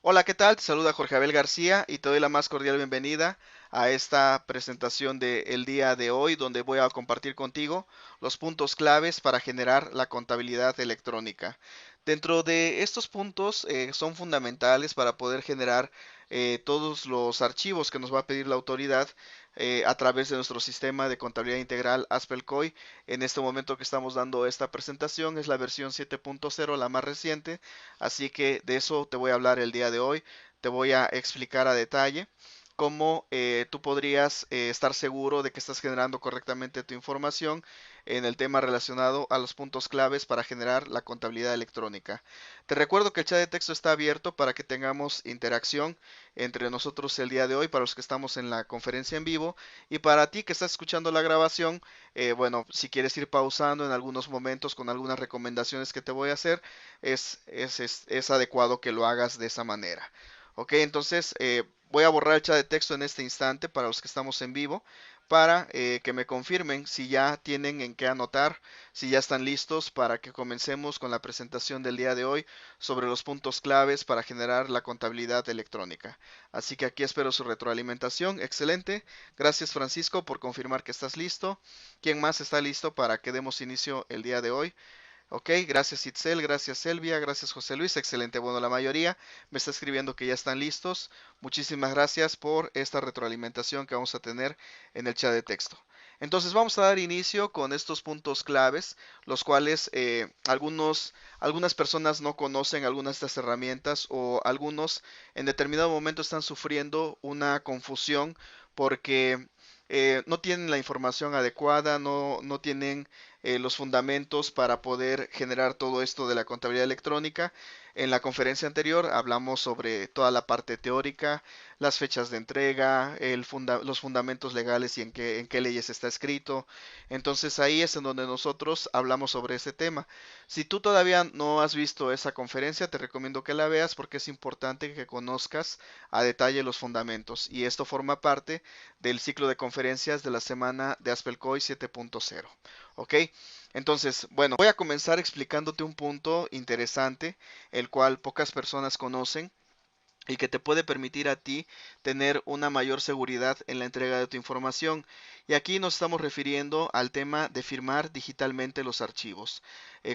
Hola, ¿qué tal? Te saluda Jorge Abel García y te doy la más cordial bienvenida a esta presentación del día de hoy, donde voy a compartir contigo los puntos claves para generar la contabilidad electrónica. Dentro de estos puntos son fundamentales para poder generar todos los archivos que nos va a pedir la autoridad a través de nuestro sistema de contabilidad integral ASPELCOI. En este momento que estamos dando esta presentación es la versión 7.0, la más reciente. Así que de eso te voy a hablar el día de hoy. Te voy a explicar a detalle cómo tú podrías estar seguro de que estás generando correctamente tu información en el tema relacionado a los puntos claves para generar la contabilidad electrónica. Te recuerdo que el chat de texto está abierto para que tengamos interacción entre nosotros el día de hoy, para los que estamos en la conferencia en vivo, y para ti que estás escuchando la grabación. Bueno, si quieres ir pausando en algunos momentos con algunas recomendaciones que te voy a hacer, es adecuado que lo hagas de esa manera. Ok, entonces voy a borrar el chat de texto en este instante para los que estamos en vivo, para que me confirmen si ya tienen en qué anotar, si ya están listos para que comencemos con la presentación del día de hoy sobre los puntos claves para generar la contabilidad electrónica. Así que aquí espero su retroalimentación. Excelente. Gracias, Francisco, por confirmar que estás listo. ¿Quién más está listo para que demos inicio el día de hoy? Ok, gracias Itzel, gracias Selvia, gracias José Luis, excelente. Bueno, la mayoría me está escribiendo que ya están listos. Muchísimas gracias por esta retroalimentación que vamos a tener en el chat de texto. Entonces vamos a dar inicio con estos puntos claves, los cuales algunas personas no conocen algunas de estas herramientas, o algunos en determinado momento están sufriendo una confusión porque no tienen la información adecuada, no tienen los fundamentos para poder generar todo esto de la contabilidad electrónica. En la conferencia anterior hablamos sobre toda la parte teórica, las fechas de entrega, los fundamentos legales y en qué leyes está escrito. Entonces ahí es en donde nosotros hablamos sobre ese tema. Si tú todavía no has visto esa conferencia, te recomiendo que la veas porque es importante que conozcas a detalle los fundamentos. Y esto forma parte del ciclo de conferencias de la semana de ASPELCOI 7.0. ¿Ok? Entonces, bueno, voy a comenzar explicándote un punto interesante, el cual pocas personas conocen y que te puede permitir a ti tener una mayor seguridad en la entrega de tu información. Y aquí nos estamos refiriendo al tema de firmar digitalmente los archivos.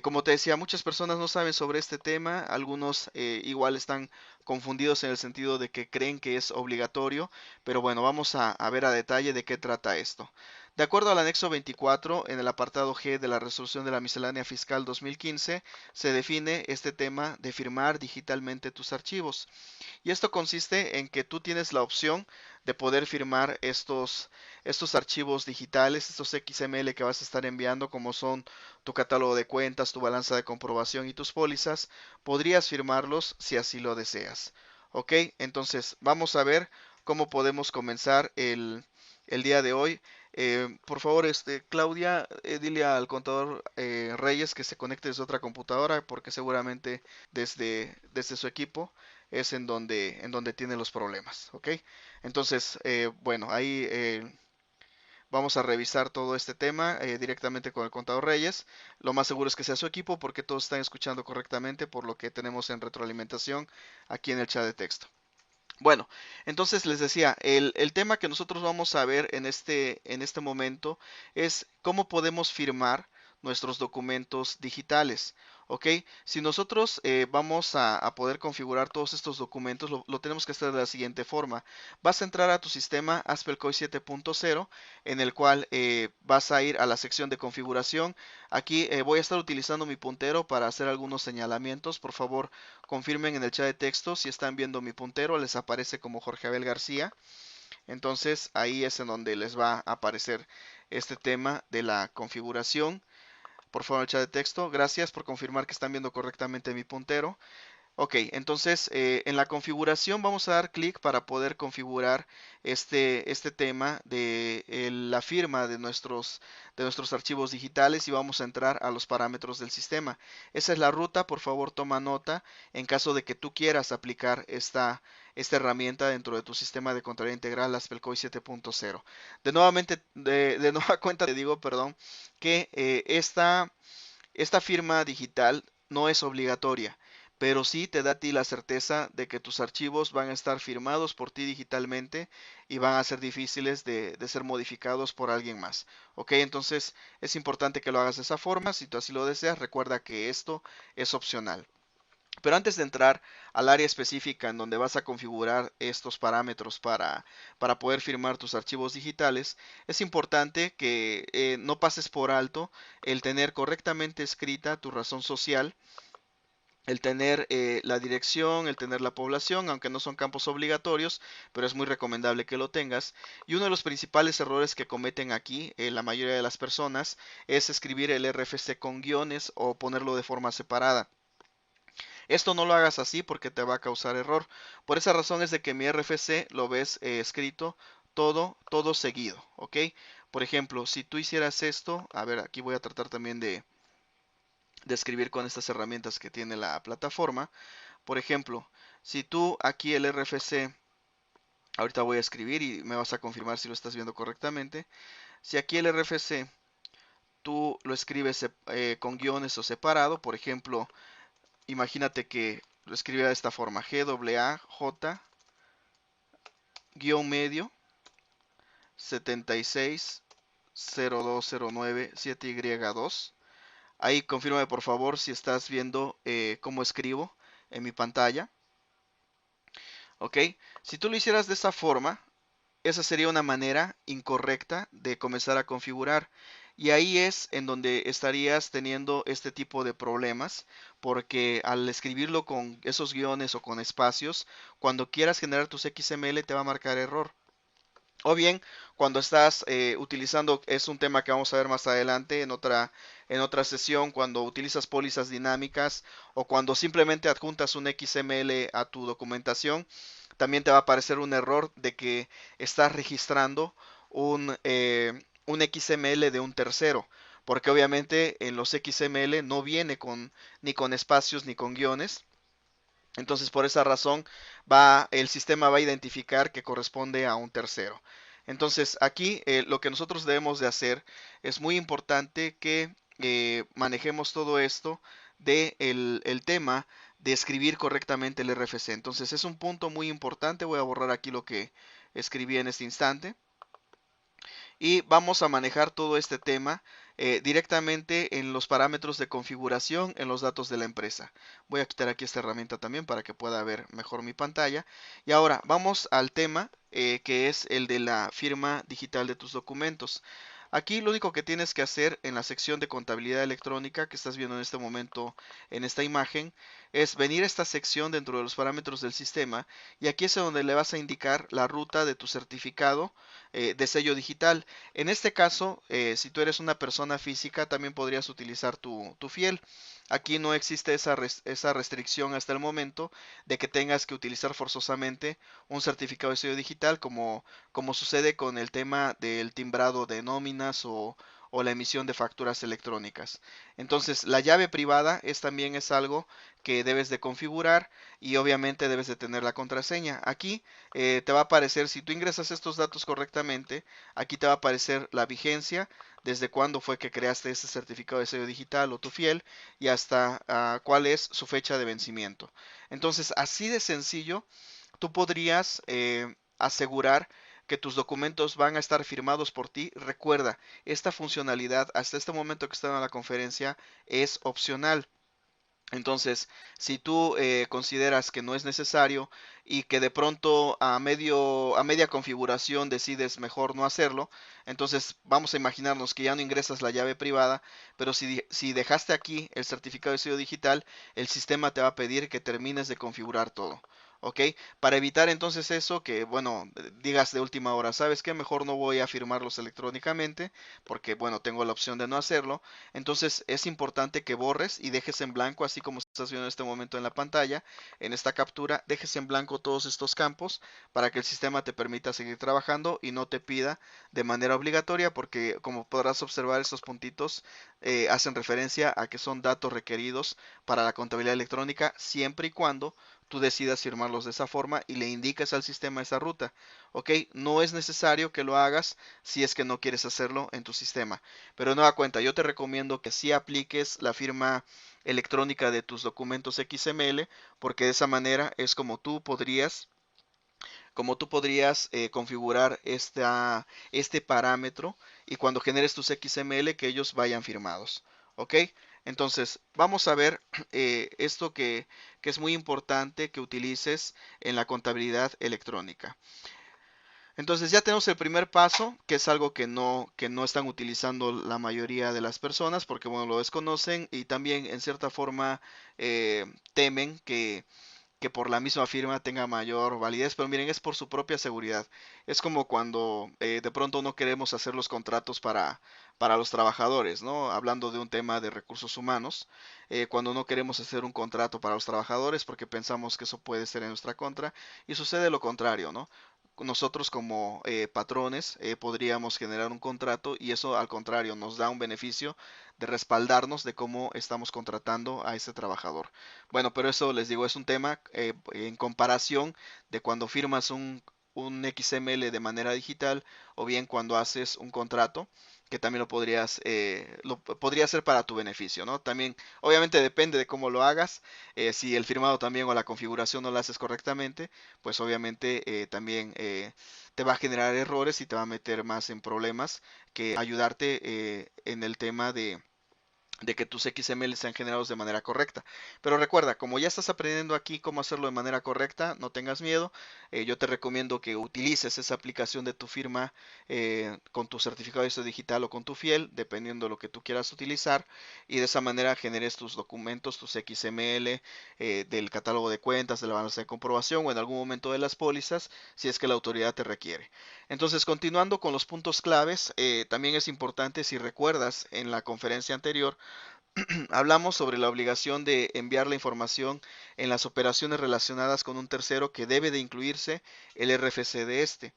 Como te decía, muchas personas no saben sobre este tema, algunos igual están confundidos en el sentido de que creen que es obligatorio, pero bueno, vamos a ver a detalle de qué trata esto. De acuerdo al anexo 24, en el apartado G de la resolución de la miscelánea fiscal 2015, se define este tema de firmar digitalmente tus archivos. Y esto consiste en que tú tienes la opción de poder firmar estos archivos digitales, estos XML que vas a estar enviando, como son tu catálogo de cuentas, tu balanza de comprobación y tus pólizas. Podrías firmarlos si así lo deseas. Ok, entonces vamos a ver cómo podemos comenzar el día de hoy. Por favor, Claudia, dile al contador Reyes que se conecte desde otra computadora, porque seguramente desde su equipo es en donde tiene los problemas, ¿ok? Entonces, bueno, ahí vamos a revisar todo este tema directamente con el contador Reyes. Lo más seguro es que sea su equipo porque todos están escuchando correctamente por lo que tenemos en retroalimentación aquí en el chat de texto. Bueno, entonces les decía, el tema que nosotros vamos a ver en este momento es cómo podemos firmar nuestros documentos digitales. ¿Ok? Si nosotros vamos a poder configurar todos estos documentos, lo tenemos que hacer de la siguiente forma. Vas a entrar a tu sistema ASPELCOI 7.0, en el cual vas a ir a la sección de configuración. Aquí voy a estar utilizando mi puntero para hacer algunos señalamientos. Por favor, confirmen en el chat de texto si están viendo mi puntero, les aparece como Jorge Abel García. Entonces ahí es en donde les va a aparecer este tema de la configuración. Por favor, el chat de texto. Gracias por confirmar que están viendo correctamente mi puntero. Ok, entonces en la configuración vamos a dar clic para poder configurar este tema de la firma de nuestros archivos digitales, y vamos a entrar a los parámetros del sistema. Esa es la ruta, por favor toma nota en caso de que tú quieras aplicar esta herramienta dentro de tu sistema de contabilidad integral ASPELCOI 7.0. De nueva cuenta te digo, perdón, que esta firma digital no es obligatoria, pero sí te da a ti la certeza de que tus archivos van a estar firmados por ti digitalmente y van a ser difíciles de ser modificados por alguien más. Ok, entonces es importante que lo hagas de esa forma. Si tú así lo deseas, recuerda que esto es opcional. Pero antes de entrar al área específica en donde vas a configurar estos parámetros para poder firmar tus archivos digitales, es importante que no pases por alto el tener correctamente escrita tu razón social, el tener la dirección, el tener la población, aunque no son campos obligatorios, pero es muy recomendable que lo tengas. Y uno de los principales errores que cometen aquí la mayoría de las personas es escribir el RFC con guiones o ponerlo de forma separada. Esto no lo hagas así porque te va a causar error. Por esa razón es de que mi RFC lo ves escrito todo seguido, ¿ok? Por ejemplo, si tú hicieras esto, a ver, aquí voy a tratar también de escribir con estas herramientas que tiene la plataforma. Por ejemplo, si tú aquí el RFC, ahorita voy a escribir y me vas a confirmar si lo estás viendo correctamente. Si aquí el RFC tú lo escribes con guiones o separado, por ejemplo, imagínate que lo escribiera de esta forma: GAAJ guión medio 7602097Y2. Ahí confírmame por favor si estás viendo cómo escribo en mi pantalla. Ok, si tú lo hicieras de esta forma, esa sería una manera incorrecta de comenzar a configurar. Y ahí es en donde estarías teniendo este tipo de problemas, porque al escribirlo con esos guiones o con espacios, cuando quieras generar tus XML te va a marcar error. O bien, cuando estás utilizando, es un tema que vamos a ver más adelante en otra sesión, cuando utilizas pólizas dinámicas o cuando simplemente adjuntas un XML a tu documentación, también te va a aparecer un error de que estás registrando un XML de un tercero, porque obviamente en los XML no viene ni con espacios ni con guiones. Entonces, por esa razón, el sistema va a identificar que corresponde a un tercero. Entonces, aquí lo que nosotros debemos de hacer es muy importante que manejemos todo esto de el tema de escribir correctamente el RFC. Entonces, es un punto muy importante. Voy a borrar aquí lo que escribí en este instante y vamos a manejar todo este tema directamente en los parámetros de configuración en los datos de la empresa. Voy a quitar aquí esta herramienta también para que pueda ver mejor mi pantalla. Y ahora vamos al tema que es el de la firma digital de tus documentos. Aquí lo único que tienes que hacer en la sección de contabilidad electrónica que estás viendo en este momento en esta imagen es venir a esta sección dentro de los parámetros del sistema y aquí es donde le vas a indicar la ruta de tu certificado de sello digital. En este caso, si tú eres una persona física, también podrías utilizar tu fiel. Aquí no existe esa restricción hasta el momento de que tengas que utilizar forzosamente un certificado de sello digital como sucede con el tema del timbrado de nóminas o la emisión de facturas electrónicas. Entonces, la llave privada también es algo que debes de configurar y obviamente debes de tener la contraseña. Aquí te va a aparecer, si tú ingresas estos datos correctamente, aquí te va a aparecer la vigencia, desde cuándo fue que creaste ese certificado de sello digital o tu fiel y hasta cuál es su fecha de vencimiento. Entonces, así de sencillo, tú podrías asegurar que tus documentos van a estar firmados por ti. Recuerda, esta funcionalidad hasta este momento que está en la conferencia es opcional. Entonces, si tú consideras que no es necesario y que de pronto a media configuración decides mejor no hacerlo, entonces vamos a imaginarnos que ya no ingresas la llave privada, pero si dejaste aquí el certificado de sello digital, el sistema te va a pedir que termines de configurar todo. ¿Ok? Para evitar entonces eso, que bueno, digas de última hora, ¿sabes qué? Mejor no voy a firmarlos electrónicamente, porque bueno, tengo la opción de no hacerlo. Entonces es importante que borres y dejes en blanco, así como estás viendo en este momento en la pantalla, en esta captura, dejes en blanco todos estos campos para que el sistema te permita seguir trabajando y no te pida de manera obligatoria, porque como podrás observar, estos puntitos hacen referencia a que son datos requeridos para la contabilidad electrónica siempre y cuando tú decidas firmarlos de esa forma y le indiques al sistema esa ruta. ¿ok? No es necesario que lo hagas si es que no quieres hacerlo en tu sistema. Pero nueva cuenta, yo te recomiendo que sí apliques la firma electrónica de tus documentos XML, porque de esa manera es como tú podrías configurar este parámetro y cuando generes tus XML que ellos vayan firmados. ¿Ok? Entonces, vamos a ver esto que es muy importante que utilices en la contabilidad electrónica. Entonces ya tenemos el primer paso, que es algo que no están utilizando la mayoría de las personas porque, bueno, lo desconocen y también en cierta forma temen que por la misma firma tenga mayor validez, pero miren, es por su propia seguridad. Es como cuando de pronto no queremos hacer los contratos para los trabajadores, ¿no? Hablando de un tema de recursos humanos, cuando no queremos hacer un contrato para los trabajadores porque pensamos que eso puede ser en nuestra contra y sucede lo contrario, ¿no? Nosotros como patrones podríamos generar un contrato y eso al contrario nos da un beneficio de respaldarnos de cómo estamos contratando a ese trabajador. Bueno, pero eso les digo, es un tema en comparación de cuando firmas un XML de manera digital o bien cuando haces un contrato, que también lo podría hacer para tu beneficio, ¿no? También, obviamente depende de cómo lo hagas, si el firmado también o la configuración no la haces correctamente, pues obviamente también te va a generar errores y te va a meter más en problemas que ayudarte en el tema de que tus XML sean generados de manera correcta. Pero recuerda, como ya estás aprendiendo aquí cómo hacerlo de manera correcta, no tengas miedo. Yo te recomiendo que utilices esa aplicación de tu firma con tu certificado de estudio digital o con tu fiel, dependiendo de lo que tú quieras utilizar. Y de esa manera generes tus documentos, tus XML del catálogo de cuentas, de la balanza de comprobación o en algún momento de las pólizas, si es que la autoridad te requiere. Entonces, continuando con los puntos claves, también es importante, si recuerdas en la conferencia anterior, hablamos sobre la obligación de enviar la información en las operaciones relacionadas con un tercero que debe de incluirse el RFC de este.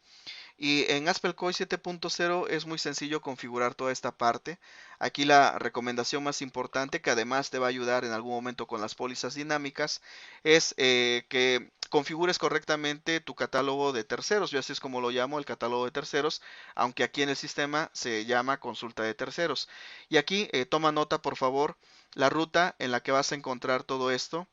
Y en AspelCoin 7.0 es muy sencillo configurar toda esta parte. Aquí la recomendación más importante, que además te va a ayudar en algún momento con las pólizas dinámicas, es que configures correctamente tu catálogo de terceros. Yo así es como lo llamo, el catálogo de terceros, aunque aquí en el sistema se llama consulta de terceros. Y aquí toma nota, por favor, la ruta en la que vas a encontrar todo esto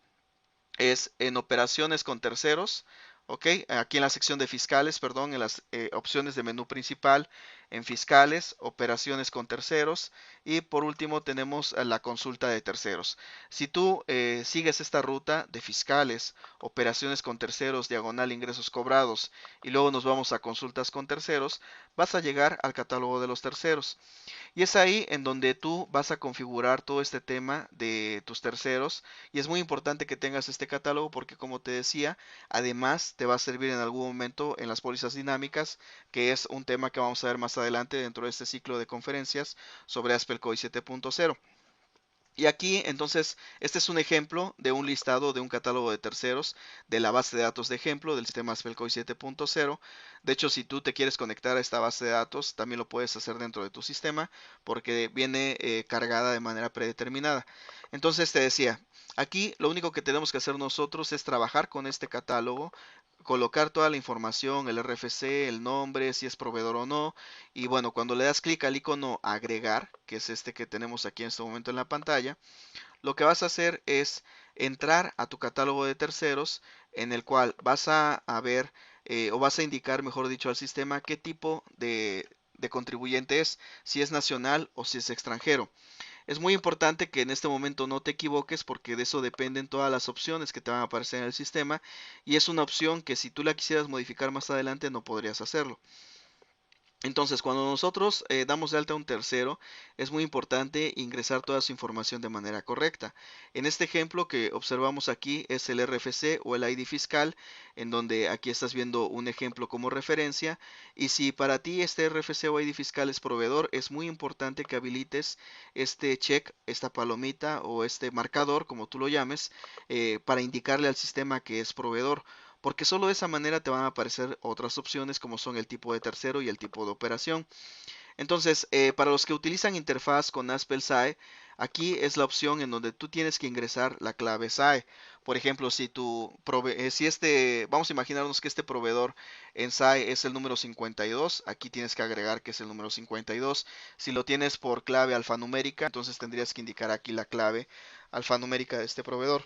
es en operaciones con terceros, ¿ok? Aquí en la sección de fiscales, perdón, en las opciones de menú principal, en fiscales, operaciones con terceros y por último tenemos la consulta de terceros. Si tú sigues esta ruta de fiscales, operaciones con terceros, diagonal ingresos cobrados y luego nos vamos a consultas con terceros, vas a llegar al catálogo de los terceros. Y es ahí en donde tú vas a configurar todo este tema de tus terceros. Y es muy importante que tengas este catálogo porque, como te decía, además te va a servir en algún momento en las pólizas dinámicas, que es un tema que vamos a ver más adelante dentro de este ciclo de conferencias sobre AspelCoin 7.0. Y aquí, entonces, este es un ejemplo de un listado de un catálogo de terceros de la base de datos de ejemplo del sistema Spellcoin 7.0. De hecho, si tú te quieres conectar a esta base de datos, también lo puedes hacer dentro de tu sistema porque viene cargada de manera predeterminada. Entonces, te decía, aquí lo único que tenemos que hacer nosotros es trabajar con este catálogo, colocar toda la información, el RFC, el nombre, si es proveedor o no. Y bueno, cuando le das clic al icono agregar, que es este que tenemos aquí en este momento en la pantalla, lo que vas a hacer es entrar a tu catálogo de terceros en el cual vas a ver o vas a indicar, mejor dicho, al sistema qué tipo de contribuyente es, si es nacional o si es extranjero. Es muy importante que en este momento no te equivoques porque de eso dependen todas las opciones que te van a aparecer en el sistema y es una opción que si tú la quisieras modificar más adelante no podrías hacerlo. Entonces, cuando nosotros damos de alta a un tercero, es muy importante ingresar toda su información de manera correcta. En este ejemplo que observamos aquí es el RFC o el ID fiscal, en donde aquí estás viendo un ejemplo como referencia. Y si para ti este RFC o ID fiscal es proveedor, es muy importante que habilites este check, esta palomita o este marcador, como tú lo llames, para indicarle al sistema que es proveedor porque solo de esa manera te van a aparecer otras opciones como son el tipo de tercero y el tipo de operación. Entonces, para los que utilizan interfaz con Aspel SAE, Aquí es la opción en donde tú tienes que ingresar la clave SAE. Por ejemplo, vamos a imaginarnos que este proveedor en SAE es el número 52, aquí tienes que agregar que es el número 52. Si lo tienes por clave alfanumérica, entonces tendrías que indicar aquí la clave alfanumérica de este proveedor.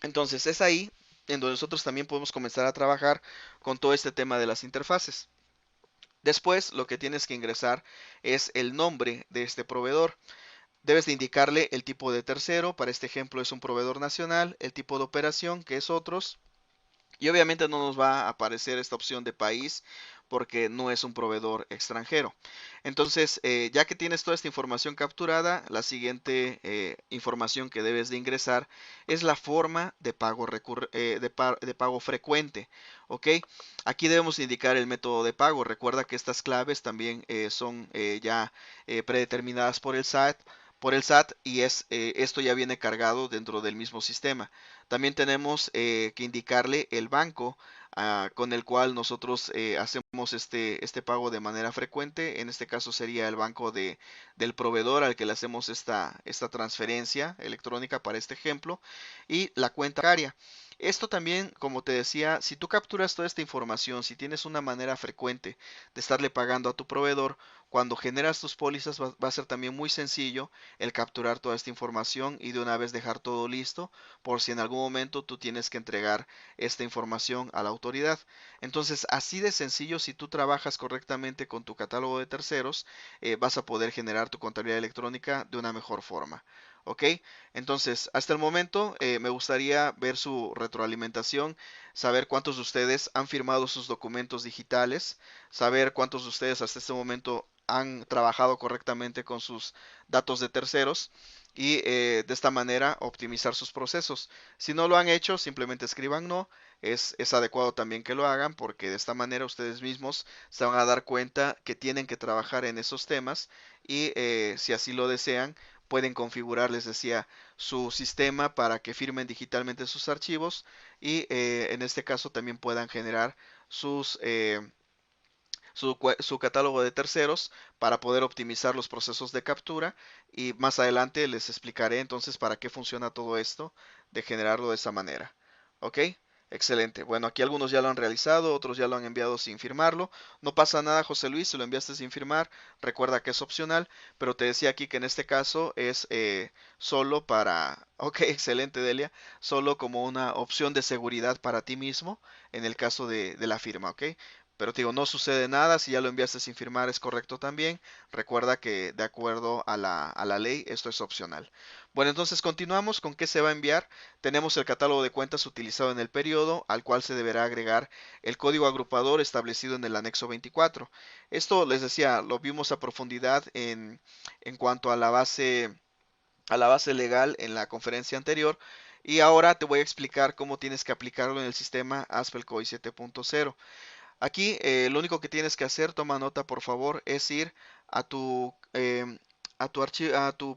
Entonces es ahí en donde nosotros también podemos comenzar a trabajar con todo este tema de las interfaces. Después lo que tienes que ingresar es el nombre de este proveedor. Debes de indicarle el tipo de tercero, para este ejemplo es un proveedor nacional, el tipo de operación que es otros, y obviamente no nos va a aparecer esta opción de país porque no es un proveedor extranjero. Entonces, ya que tienes toda esta información capturada, la siguiente información que debes de ingresar es la forma de pago, de pago frecuente. ¿Ok? Aquí debemos indicar el método de pago. Recuerda que estas claves también son ya predeterminadas por el SAT. Y esto ya viene cargado dentro del mismo sistema. También tenemos que indicarle el banco con el cual nosotros hacemos este pago de manera frecuente. En este caso sería el banco del proveedor al que le hacemos esta transferencia electrónica para este ejemplo. Y la cuenta bancaria. Esto también, como te decía, si tú capturas toda esta información, si tienes una manera frecuente de estarle pagando a tu proveedor, cuando generas tus pólizas va a ser también muy sencillo el capturar toda esta información y de una vez dejar todo listo por si en algún momento tú tienes que entregar esta información a la autoridad. Entonces, así de sencillo, si tú trabajas correctamente con tu catálogo de terceros, vas a poder generar tu contabilidad electrónica de una mejor forma. ¿Ok? Entonces, hasta el momento me gustaría ver su retroalimentación, saber cuántos de ustedes han firmado sus documentos digitales, saber cuántos de ustedes hasta este momento han trabajado correctamente con sus datos de terceros y de esta manera optimizar sus procesos. Si no lo han hecho, simplemente escriban no. Es adecuado también que lo hagan porque de esta manera ustedes mismos se van a dar cuenta que tienen que trabajar en esos temas y si así lo desean, pueden configurar, les decía, su sistema para que firmen digitalmente sus archivos y en este caso también puedan generar sus su catálogo de terceros para poder optimizar los procesos de captura y más adelante les explicaré entonces para qué funciona todo esto de generarlo de esa manera. ¿Ok? Excelente. Bueno, aquí algunos ya lo han realizado, otros ya lo han enviado sin firmarlo. No pasa nada, José Luis, si lo enviaste sin firmar, recuerda que es opcional, pero te decía aquí que en este caso es solo para... Ok, excelente, Delia. Solo como una opción de seguridad para ti mismo en el caso de la firma, ¿ok? Pero te digo, no sucede nada, si ya lo enviaste sin firmar es correcto también. Recuerda que de acuerdo a la ley esto es opcional. Bueno, entonces continuamos con qué se va a enviar. Tenemos el catálogo de cuentas utilizado en el periodo, al cual se deberá agregar el código agrupador establecido en el anexo 24. Esto les decía, lo vimos a profundidad en cuanto a la base legal en la conferencia anterior. Y ahora te voy a explicar cómo tienes que aplicarlo en el sistema ASPE COI 7.0. Aquí lo único que tienes que hacer, toma nota por favor, es ir a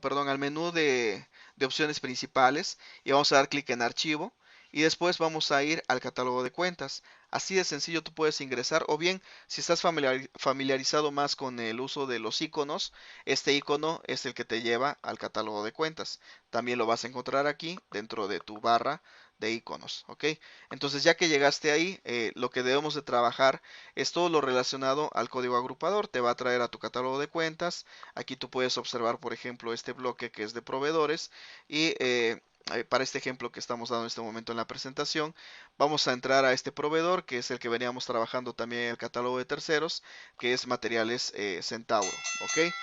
perdón, al menú de opciones principales y vamos a dar clic en archivo y después vamos a ir al catálogo de cuentas. Así de sencillo tú puedes ingresar o bien si estás familiarizado más con el uso de los iconos, este icono es el que te lleva al catálogo de cuentas. También lo vas a encontrar aquí dentro de tu barra de iconos, ¿ok? Entonces ya que llegaste ahí, lo que debemos de trabajar es todo lo relacionado al código agrupador. Te va a traer a tu catálogo de cuentas. Aquí tú puedes observar, por ejemplo, este bloque que es de proveedores y para este ejemplo que estamos dando en este momento en la presentación, vamos a entrar a este proveedor que es el que veníamos trabajando también en el catálogo de terceros, que es Materiales Centauro, ¿ok?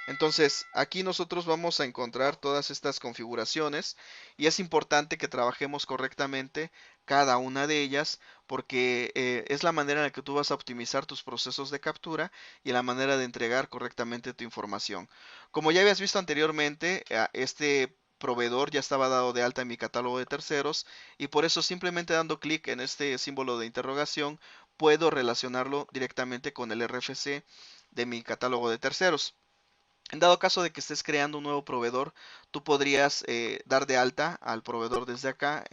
Entonces, aquí nosotros vamos a encontrar todas estas configuraciones y es importante que trabajemos correctamente cada una de ellas porque es la manera en la que tú vas a optimizar tus procesos de captura y la manera de entregar correctamente tu información. Como ya habías visto anteriormente, este proveedor ya estaba dado de alta en mi catálogo de terceros y por eso simplemente dando clic en este símbolo de interrogación puedo relacionarlo directamente con el RFC de mi catálogo de terceros. En dado caso de que estés creando un nuevo proveedor, tú podrías dar de alta al proveedor desde acá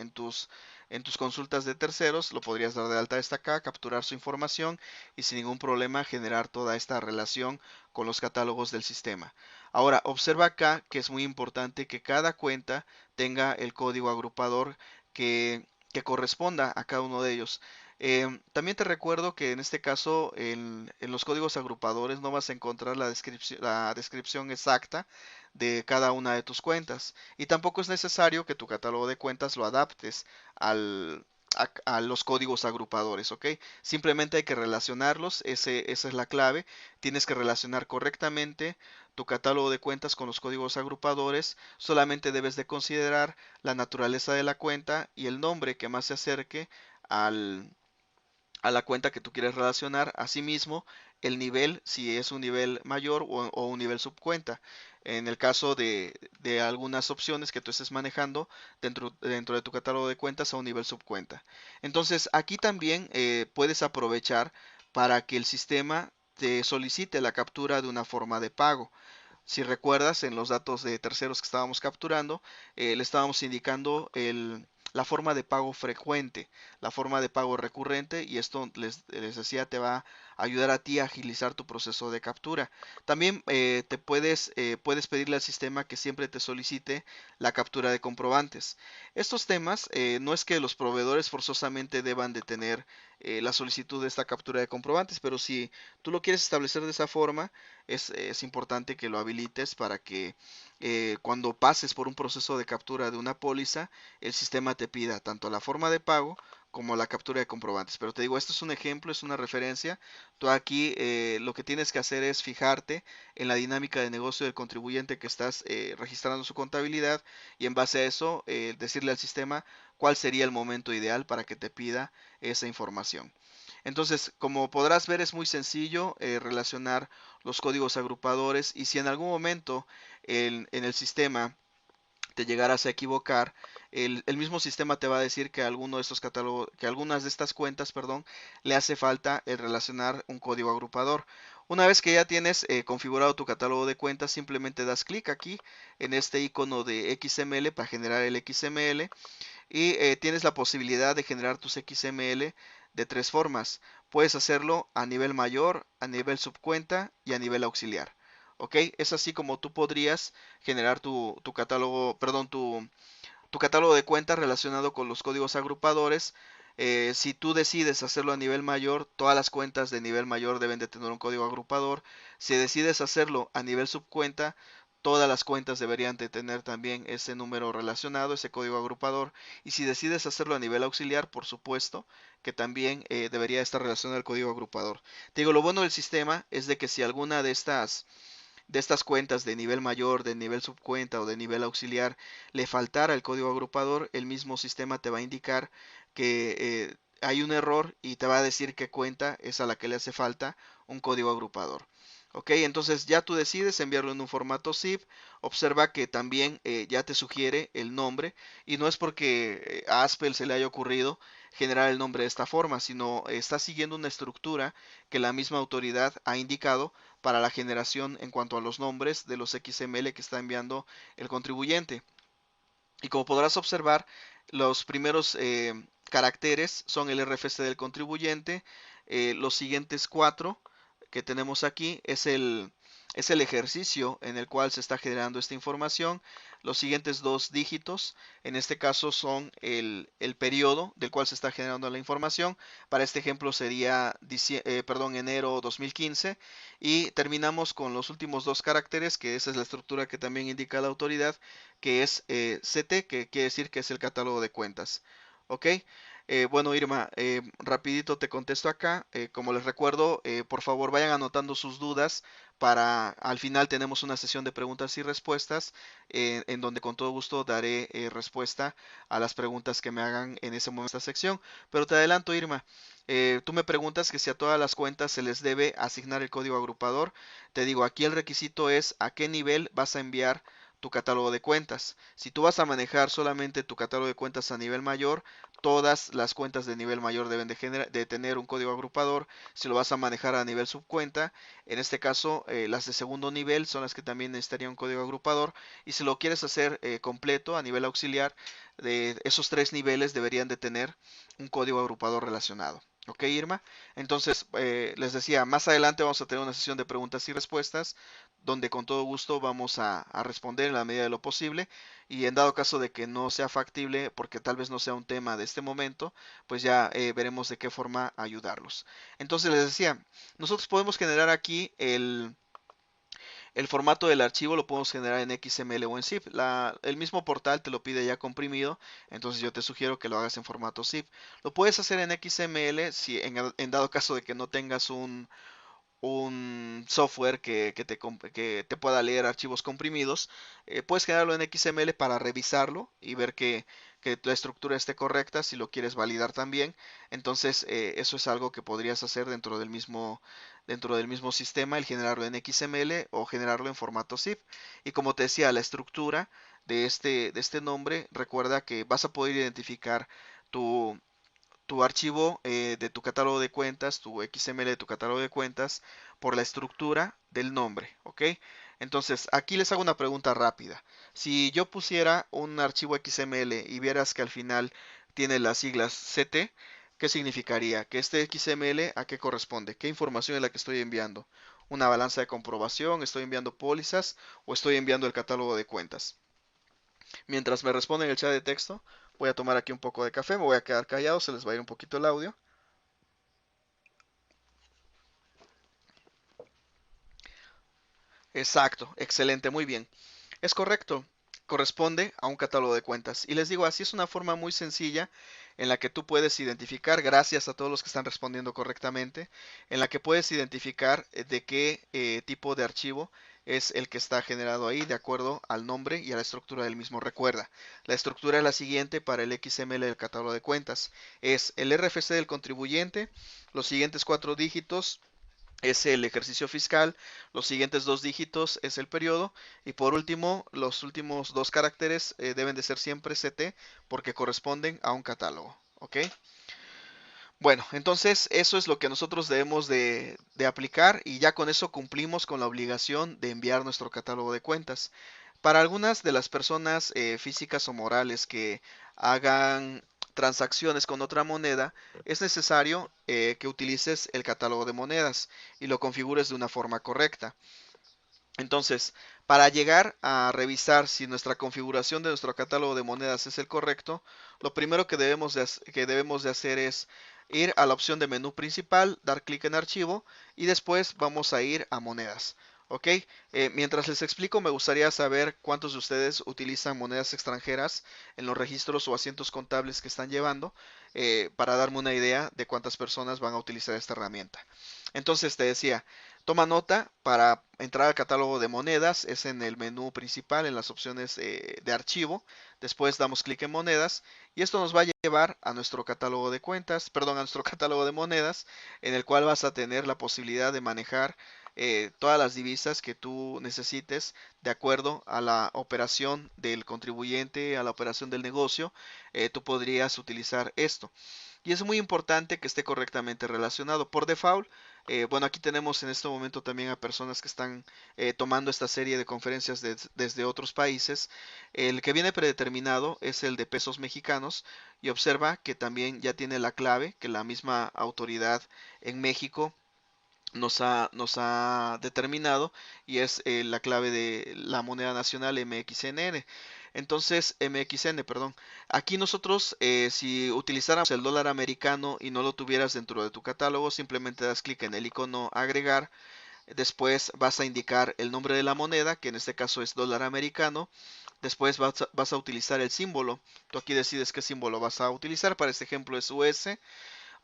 en tus consultas de terceros, lo podrías dar de alta desde acá, capturar su información y sin ningún problema generar toda esta relación con los catálogos del sistema. Ahora, observa acá que es muy importante que cada cuenta tenga el código agrupador que corresponda a cada uno de ellos. También te recuerdo que en este caso en los códigos agrupadores no vas a encontrar la descripción exacta de cada una de tus cuentas y tampoco es necesario que tu catálogo de cuentas lo adaptes al, a los códigos agrupadores, ¿ok? Simplemente hay que relacionarlos, esa es la clave. Tienes que relacionar correctamente tu catálogo de cuentas con los códigos agrupadores. Solamente debes de considerar la naturaleza de la cuenta y el nombre que más se acerque al, a la cuenta que tú quieres relacionar. Asimismo, el nivel, si es un nivel mayor o un nivel subcuenta. En el caso de algunas opciones que tú estés manejando dentro de tu catálogo de cuentas a un nivel subcuenta. Entonces, aquí también puedes aprovechar para que el sistema te solicite la captura de una forma de pago. Si recuerdas, en los datos de terceros que estábamos capturando, le estábamos indicando la forma de pago frecuente, la forma de pago recurrente, y esto les decía te va a ayudar a ti a agilizar tu proceso de captura. También puedes pedirle al sistema que siempre te solicite la captura de comprobantes. Estos temas no es que los proveedores forzosamente deban de tener la solicitud de esta captura de comprobantes, pero si tú lo quieres establecer de esa forma, es importante que lo habilites para que cuando pases por un proceso de captura de una póliza, el sistema te pida tanto la forma de pago como la captura de comprobantes. Pero te digo, esto es un ejemplo, es una referencia. Tú aquí lo que tienes que hacer es fijarte en la dinámica de negocio del contribuyente que estás registrando su contabilidad y en base a eso decirle al sistema cuál sería el momento ideal para que te pida esa información. Entonces, como podrás ver, es muy sencillo relacionar los códigos agrupadores y si en algún momento en el sistema te llegaras a equivocar, el mismo sistema te va a decir que alguno de estos catálogos, que algunas de estas cuentas, perdón, le hace falta el relacionar un código agrupador. Una vez que ya tienes configurado tu catálogo de cuentas, simplemente das clic aquí en este icono de XML para generar el XML y tienes la posibilidad de generar tus XML de tres formas. Puedes hacerlo a nivel mayor, a nivel subcuenta y a nivel auxiliar. ¿Ok? Es así como tú podrías generar tu catálogo, perdón, tu catálogo de cuentas relacionado con los códigos agrupadores. Si tú decides hacerlo a nivel mayor, todas las cuentas de nivel mayor deben de tener un código agrupador. Si decides hacerlo a nivel subcuenta, todas las cuentas deberían de tener también ese número relacionado, ese código agrupador. Y si decides hacerlo a nivel auxiliar, por supuesto que también debería estar relacionado al código agrupador. Te digo, lo bueno del sistema es de que si alguna de estas cuentas de nivel mayor, de nivel subcuenta o de nivel auxiliar le faltara el código agrupador, el mismo sistema te va a indicar que hay un error y te va a decir qué cuenta es a la que le hace falta un código agrupador. Ok, entonces ya tú decides enviarlo en un formato zip. Observa que también ya te sugiere el nombre y no es porque a Aspel se le haya ocurrido generar el nombre de esta forma, sino está siguiendo una estructura que la misma autoridad ha indicado para la generación en cuanto a los nombres de los XML que está enviando el contribuyente. Y como podrás observar, los primeros caracteres son el RFC del contribuyente. Los siguientes cuatro que tenemos aquí es el ejercicio en el cual se está generando esta información. Los siguientes dos dígitos, en este caso, son el periodo del cual se está generando la información. Para este ejemplo sería enero 2015. Y terminamos con los últimos dos caracteres, que esa es la estructura que también indica la autoridad, que es CT, que quiere decir que es el catálogo de cuentas. ¿Ok? Bueno, Irma, rapidito te contesto acá. Como les recuerdo, por favor vayan anotando sus dudas para al final tenemos una sesión de preguntas y respuestas en donde con todo gusto daré respuesta a las preguntas que me hagan en ese momento de esta sección. Pero te adelanto, Irma. Tú me preguntas que si a todas las cuentas se les debe asignar el código agrupador. Te digo, aquí el requisito es a qué nivel vas a enviar tu catálogo de cuentas. Si tú vas a manejar solamente tu catálogo de cuentas a nivel mayor, todas las cuentas de nivel mayor deben de tener un código agrupador. Si lo vas a manejar a nivel subcuenta, en este caso las de segundo nivel son las que también necesitarían un código agrupador. Y si lo quieres hacer completo a nivel auxiliar, de esos tres niveles deberían de tener un código agrupador relacionado. ¿Ok, Irma? Entonces, les decía, más adelante vamos a tener una sesión de preguntas y respuestas, donde con todo gusto vamos a responder en la medida de lo posible. Y en dado caso de que no sea factible, porque tal vez no sea un tema de este momento, pues ya veremos de qué forma ayudarlos. Entonces, les decía, nosotros podemos generar aquí el formato del archivo, lo podemos generar en XML o en zip. El mismo portal te lo pide ya comprimido, entonces yo te sugiero que lo hagas en formato zip. Lo puedes hacer en XML si en dado caso de que no tengas un software que te pueda leer archivos comprimidos. Puedes generarlo en XML para revisarlo y ver que la estructura esté correcta, si lo quieres validar también. Entonces, eso es algo que podrías hacer dentro del mismo sistema, el generarlo en XML o generarlo en formato zip. Y como te decía, la estructura de este nombre, recuerda que vas a poder identificar tu, tu archivo de tu catálogo de cuentas, tu XML de tu catálogo de cuentas, por la estructura del nombre, ¿ok? Entonces, aquí les hago una pregunta rápida. Si yo pusiera un archivo XML y vieras que al final tiene las siglas CT, ¿qué significaría? Que este XML, ¿a qué corresponde? ¿Qué información es la que estoy enviando? ¿Una balanza de comprobación? ¿Estoy enviando pólizas? ¿O estoy enviando el catálogo de cuentas? Mientras me responden el chat de texto, voy a tomar aquí un poco de café, me voy a quedar callado, se les va a ir un poquito el audio. Exacto, excelente, muy bien. Es correcto, corresponde a un catálogo de cuentas. Y les digo, así es una forma muy sencilla en la que tú puedes identificar, gracias a todos los que están respondiendo correctamente, en la que puedes identificar de qué tipo de archivo es el que está generado ahí de acuerdo al nombre y a la estructura del mismo. Recuerda, la estructura es la siguiente para el XML del catálogo de cuentas. Es el RFC del contribuyente, los siguientes cuatro dígitos es el ejercicio fiscal, los siguientes dos dígitos es el periodo y por último los últimos dos caracteres deben de ser siempre CT porque corresponden a un catálogo, ¿ok? Bueno, entonces eso es lo que nosotros debemos de aplicar y ya con eso cumplimos con la obligación de enviar nuestro catálogo de cuentas. Para algunas de las personas físicas o morales que hagan transacciones con otra moneda, es necesario que utilices el catálogo de monedas y lo configures de una forma correcta. Entonces, para llegar a revisar si nuestra configuración de nuestro catálogo de monedas es el correcto, lo primero que debemos de hacer es ir a la opción de menú principal, dar clic en archivo y después vamos a ir a monedas. ¿Ok? Mientras les explico, me gustaría saber cuántos de ustedes utilizan monedas extranjeras en los registros o asientos contables que están llevando para darme una idea de cuántas personas van a utilizar esta herramienta. Entonces te decía, toma nota para entrar al catálogo de monedas, es en el menú principal, en las opciones de archivo. Después damos clic en monedas y esto nos va a llevar a nuestro catálogo de cuentas, perdón, a nuestro catálogo de monedas, en el cual vas a tener la posibilidad de manejar todas las divisas que tú necesites de acuerdo a la operación del contribuyente, a la operación del negocio. Tú podrías utilizar esto. Y es muy importante que esté correctamente relacionado. Por default, bueno, aquí tenemos en este momento también a personas que están tomando esta serie de conferencias desde otros países. El que viene predeterminado es el de pesos mexicanos y observa que también ya tiene la clave que la misma autoridad en México nos ha determinado y es la clave de la moneda nacional MXNN. Entonces, MXN, perdón. Aquí nosotros, si utilizáramos el dólar americano y no lo tuvieras dentro de tu catálogo, simplemente das clic en el icono agregar. Después vas a indicar el nombre de la moneda, que en este caso es dólar americano. Después vas a utilizar el símbolo. Tú aquí decides qué símbolo vas a utilizar. Para este ejemplo es US.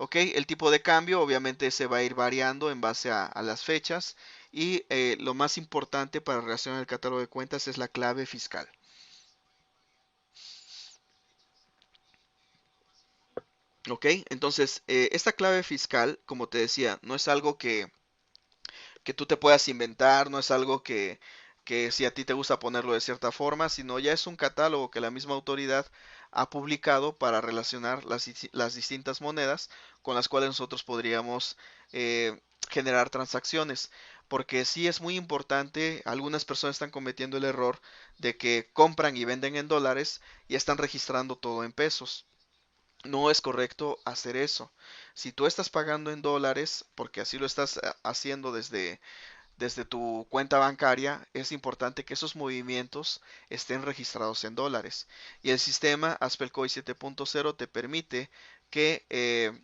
Ok, el tipo de cambio obviamente se va a ir variando en base a las fechas y lo más importante para relacionar el catálogo de cuentas es la clave fiscal. Ok, entonces esta clave fiscal, como te decía, no es algo que tú te puedas inventar, no es algo que si a ti te gusta ponerlo de cierta forma, sino ya es un catálogo que la misma autoridad ha publicado para relacionar las distintas monedas con las cuales nosotros podríamos generar transacciones. Porque sí es muy importante, algunas personas están cometiendo el error de que compran y venden en dólares y están registrando todo en pesos. No es correcto hacer eso. Si tú estás pagando en dólares, porque así lo estás haciendo desde tu cuenta bancaria, es importante que esos movimientos estén registrados en dólares. Y el sistema AspelCoin 7.0 te permite que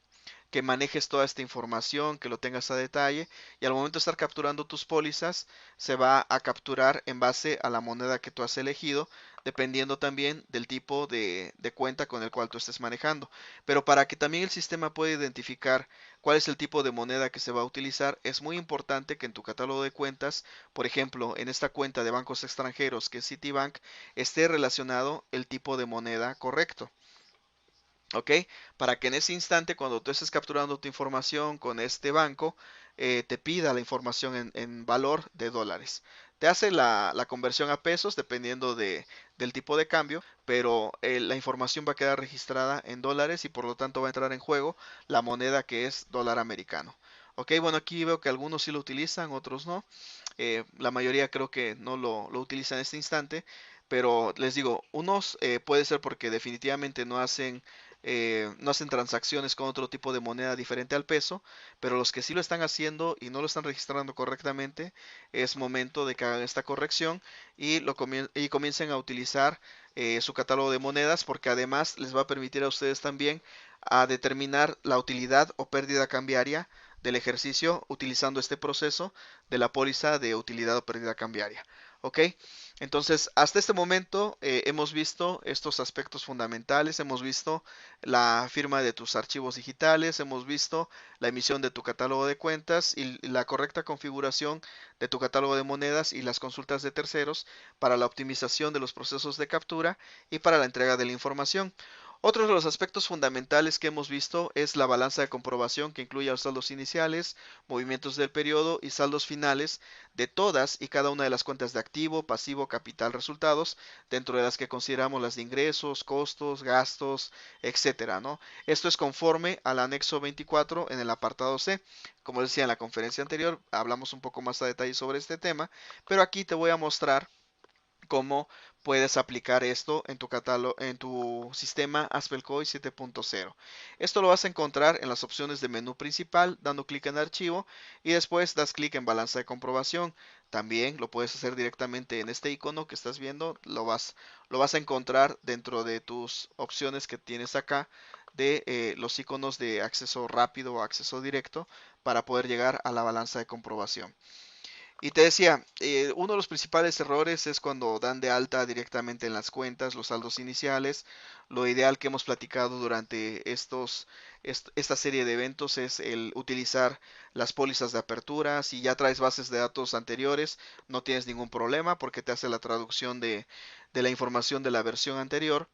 manejes toda esta información, que lo tengas a detalle y al momento de estar capturando tus pólizas se va a capturar en base a la moneda que tú has elegido, dependiendo también del tipo de cuenta con el cual tú estés manejando. Pero para que también el sistema pueda identificar cuál es el tipo de moneda que se va a utilizar, es muy importante que en tu catálogo de cuentas, por ejemplo, en esta cuenta de bancos extranjeros que es Citibank, esté relacionado el tipo de moneda correcto. ¿Ok? Para que en ese instante, cuando tú estés capturando tu información con este banco, te pida la información en valor de dólares. Te hace la conversión a pesos dependiendo del tipo de cambio, pero la información va a quedar registrada en dólares y por lo tanto va a entrar en juego la moneda que es dólar americano. Ok, bueno, aquí veo que algunos sí lo utilizan, otros no. La mayoría creo que no lo utilizan en este instante, pero les digo, unos puede ser porque definitivamente no hacen transacciones con otro tipo de moneda diferente al peso, pero los que sí lo están haciendo y no lo están registrando correctamente, es momento de que hagan esta corrección y comiencen a utilizar su catálogo de monedas, porque además les va a permitir a ustedes también a determinar la utilidad o pérdida cambiaria del ejercicio utilizando este proceso de la póliza de utilidad o pérdida cambiaria. ¿Ok? Entonces, hasta este momento hemos visto estos aspectos fundamentales, hemos visto la firma de tus archivos digitales, hemos visto la emisión de tu catálogo de cuentas y la correcta configuración de tu catálogo de monedas y las consultas de terceros para la optimización de los procesos de captura y para la entrega de la información. Otro de los aspectos fundamentales que hemos visto es la balanza de comprobación que incluye los saldos iniciales, movimientos del periodo y saldos finales de todas y cada una de las cuentas de activo, pasivo, capital, resultados, dentro de las que consideramos las de ingresos, costos, gastos, etcétera, ¿no? Esto es conforme al anexo 24 en el apartado C. Como decía en la conferencia anterior, hablamos un poco más a detalle sobre este tema, pero aquí te voy a mostrar cómo puedes aplicar esto en tu catálogo, en tu sistema AspelCoin 7.0. Esto lo vas a encontrar en las opciones de menú principal, dando clic en archivo y después das clic en balanza de comprobación. También lo puedes hacer directamente en este icono que estás viendo, lo vas a encontrar dentro de tus opciones que tienes acá de los iconos de acceso rápido o acceso directo para poder llegar a la balanza de comprobación. Y te decía, uno de los principales errores es cuando dan de alta directamente en las cuentas los saldos iniciales. Lo ideal que hemos platicado durante esta serie de eventos es el utilizar las pólizas de apertura. Si ya traes bases de datos anteriores, no tienes ningún problema porque te hace la traducción de la información de la versión anterior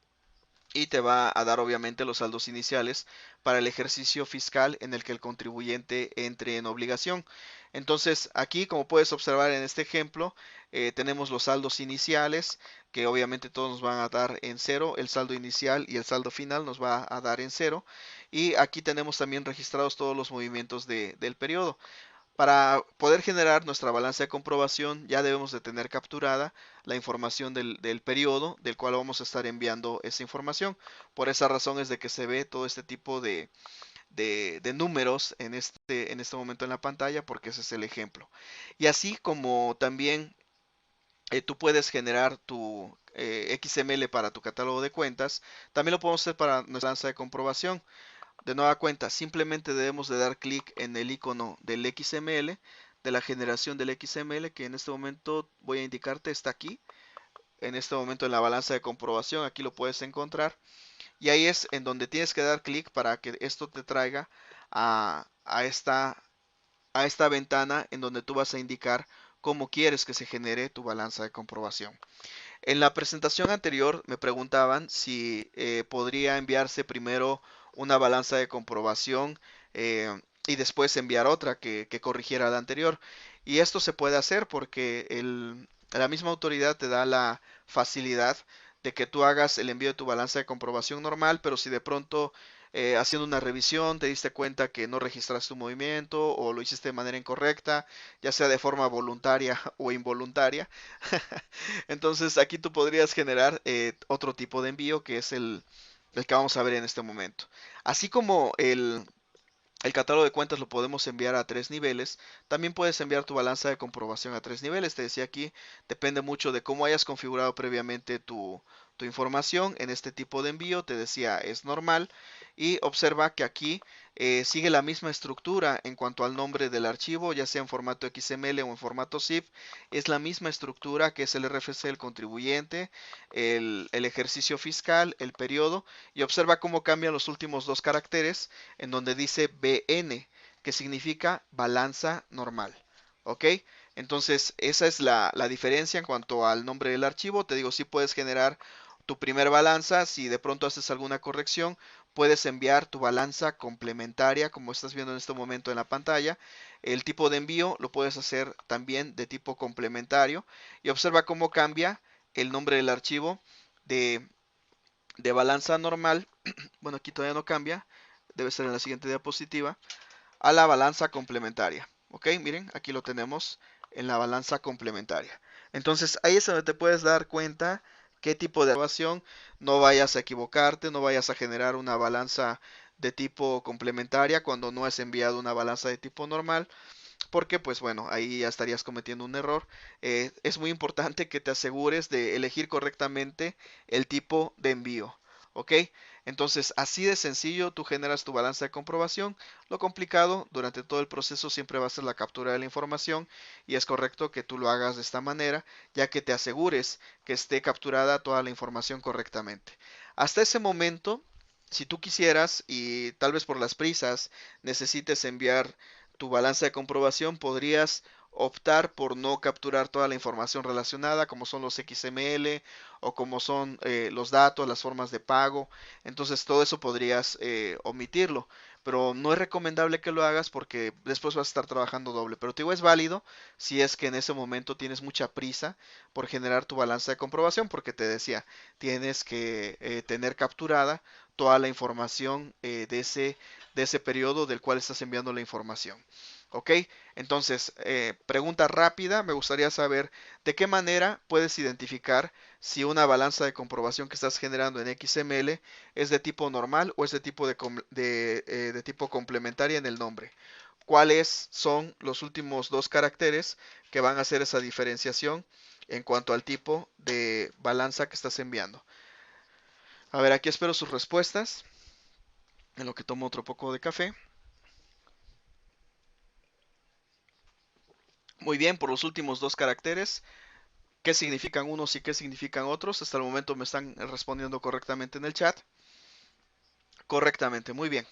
y te va a dar obviamente los saldos iniciales para el ejercicio fiscal en el que el contribuyente entre en obligación. Entonces aquí, como puedes observar en este ejemplo, tenemos los saldos iniciales que obviamente todos nos van a dar en cero, el saldo inicial y el saldo final nos va a dar en cero, y aquí tenemos también registrados todos los movimientos del periodo. Para poder generar nuestra balanza de comprobación ya debemos de tener capturada la información del periodo del cual vamos a estar enviando esa información. Por esa razón es de que se ve todo este tipo de números en este momento en la pantalla porque ese es el ejemplo. Y así como también tú puedes generar tu XML para tu catálogo de cuentas, también lo podemos hacer para nuestra balanza de comprobación. De nueva cuenta, simplemente debemos de dar clic en el icono del XML, de la generación del XML, que en este momento voy a indicarte está aquí. En este momento en la balanza de comprobación, aquí lo puedes encontrar. Y ahí es en donde tienes que dar clic para que esto te traiga a, a esta, a esta ventana en donde tú vas a indicar cómo quieres que se genere tu balanza de comprobación. En la presentación anterior me preguntaban si podría enviarse primero una balanza de comprobación y después enviar otra que corrigiera la anterior. Y esto se puede hacer porque La misma autoridad te da la facilidad de que tú hagas el envío de tu balanza de comprobación normal, pero si de pronto haciendo una revisión te diste cuenta que no registraste tu movimiento o lo hiciste de manera incorrecta, ya sea de forma voluntaria o involuntaria, entonces aquí tú podrías generar otro tipo de envío que es el que vamos a ver en este momento. Así como el catálogo de cuentas lo podemos enviar a 3 niveles. También puedes enviar tu balanza de comprobación a 3 niveles. Te decía aquí, depende mucho de cómo hayas configurado previamente tu información en este tipo de envío. Te decía, es normal. Y observa que aquí sigue la misma estructura en cuanto al nombre del archivo, ya sea en formato XML o en formato ZIP. Es la misma estructura que es el RFC del contribuyente, el ejercicio fiscal, el periodo. Y observa cómo cambian los últimos 2 caracteres en donde dice BN, que significa balanza normal. ¿Ok? Entonces, esa es la diferencia en cuanto al nombre del archivo. Te digo, si puedes generar tu primer balanza, si de pronto haces alguna corrección, puedes enviar tu balanza complementaria, como estás viendo en este momento en la pantalla. El tipo de envío lo puedes hacer también de tipo complementario. Y observa cómo cambia el nombre del archivo de, de balanza normal. Bueno, aquí todavía no cambia, debe ser en la siguiente diapositiva, a la balanza complementaria. Ok, miren, aquí lo tenemos en la balanza complementaria. Entonces ahí es donde te puedes dar cuenta qué tipo de evaluación, no vayas a equivocarte, no vayas a generar una balanza de tipo complementaria cuando no has enviado una balanza de tipo normal, porque pues bueno, ahí ya estarías cometiendo un error. Es muy importante que te asegures de elegir correctamente el tipo de envío. ¿Ok? Entonces, así de sencillo, tú generas tu balanza de comprobación. Lo complicado durante todo el proceso siempre va a ser la captura de la información y es correcto que tú lo hagas de esta manera, ya que te asegures que esté capturada toda la información correctamente. Hasta ese momento, si tú quisieras y tal vez por las prisas necesites enviar tu balanza de comprobación, podrías optar por no capturar toda la información relacionada, como son los XML o como son los datos, las formas de pago. Entonces todo eso podrías omitirlo, pero no es recomendable que lo hagas porque después vas a estar trabajando doble. Pero te digo, es válido si es que en ese momento tienes mucha prisa por generar tu balanza de comprobación, porque te decía, tienes que tener capturada toda la información de ese periodo del cual estás enviando la información. ¿Ok? Entonces, pregunta rápida, me gustaría saber de qué manera puedes identificar si una balanza de comprobación que estás generando en XML es de tipo normal o es de tipo, de tipo complementaria en el nombre. ¿Cuáles son los últimos 2 caracteres que van a hacer esa diferenciación en cuanto al tipo de balanza que estás enviando? A ver, aquí espero sus respuestas, en lo que tomo otro poco de café. Muy bien, por los últimos 2 caracteres, ¿qué significan unos y qué significan otros? Hasta el momento me están respondiendo correctamente en el chat. Correctamente, muy bien.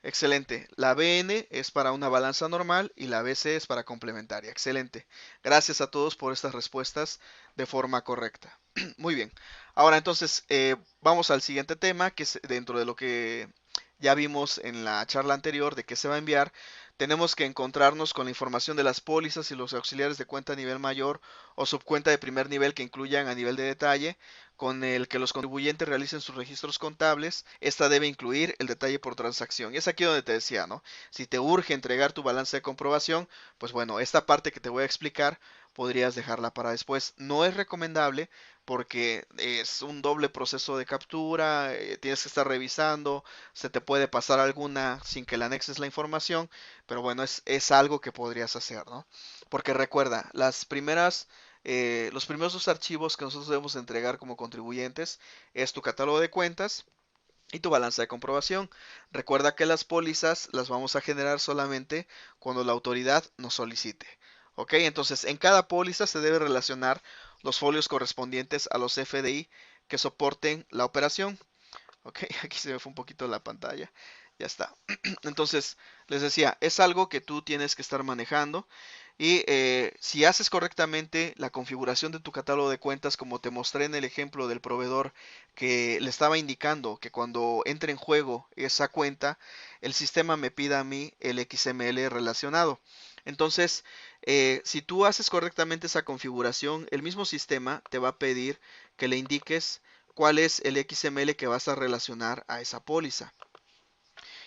Excelente. La BN es para una balanza normal y la BC es para complementaria. Excelente. Gracias a todos por estas respuestas de forma correcta. Muy bien. Ahora entonces vamos al siguiente tema, que es dentro de lo que ya vimos en la charla anterior de que se va a enviar. Tenemos que encontrarnos con la información de las pólizas y los auxiliares de cuenta a nivel mayor o subcuenta de primer nivel que incluyan a nivel de detalle con el que los contribuyentes realicen sus registros contables. Esta debe incluir el detalle por transacción. Y es aquí donde te decía, ¿no? Si te urge entregar tu balance de comprobación, pues bueno, esta parte que te voy a explicar podrías dejarla para después. No es recomendable porque es un doble proceso de captura, tienes que estar revisando, se te puede pasar alguna sin que le anexes la información, pero bueno, es algo que podrías hacer, ¿no? Porque recuerda, los primeros 2 archivos que nosotros debemos entregar como contribuyentes es tu catálogo de cuentas y tu balanza de comprobación. Recuerda que las pólizas las vamos a generar solamente cuando la autoridad nos solicite. ¿Ok? Entonces, en cada póliza se debe relacionar los folios correspondientes a los FDI que soporten la operación. ¿Ok? Aquí se me fue un poquito la pantalla. Ya está. Entonces, les decía, es algo que tú tienes que estar manejando y si haces correctamente la configuración de tu catálogo de cuentas, como te mostré en el ejemplo del proveedor que le estaba indicando que cuando entre en juego esa cuenta, el sistema me pida a mí el XML relacionado. Entonces, Si tú haces correctamente esa configuración, el mismo sistema te va a pedir que le indiques cuál es el XML que vas a relacionar a esa póliza.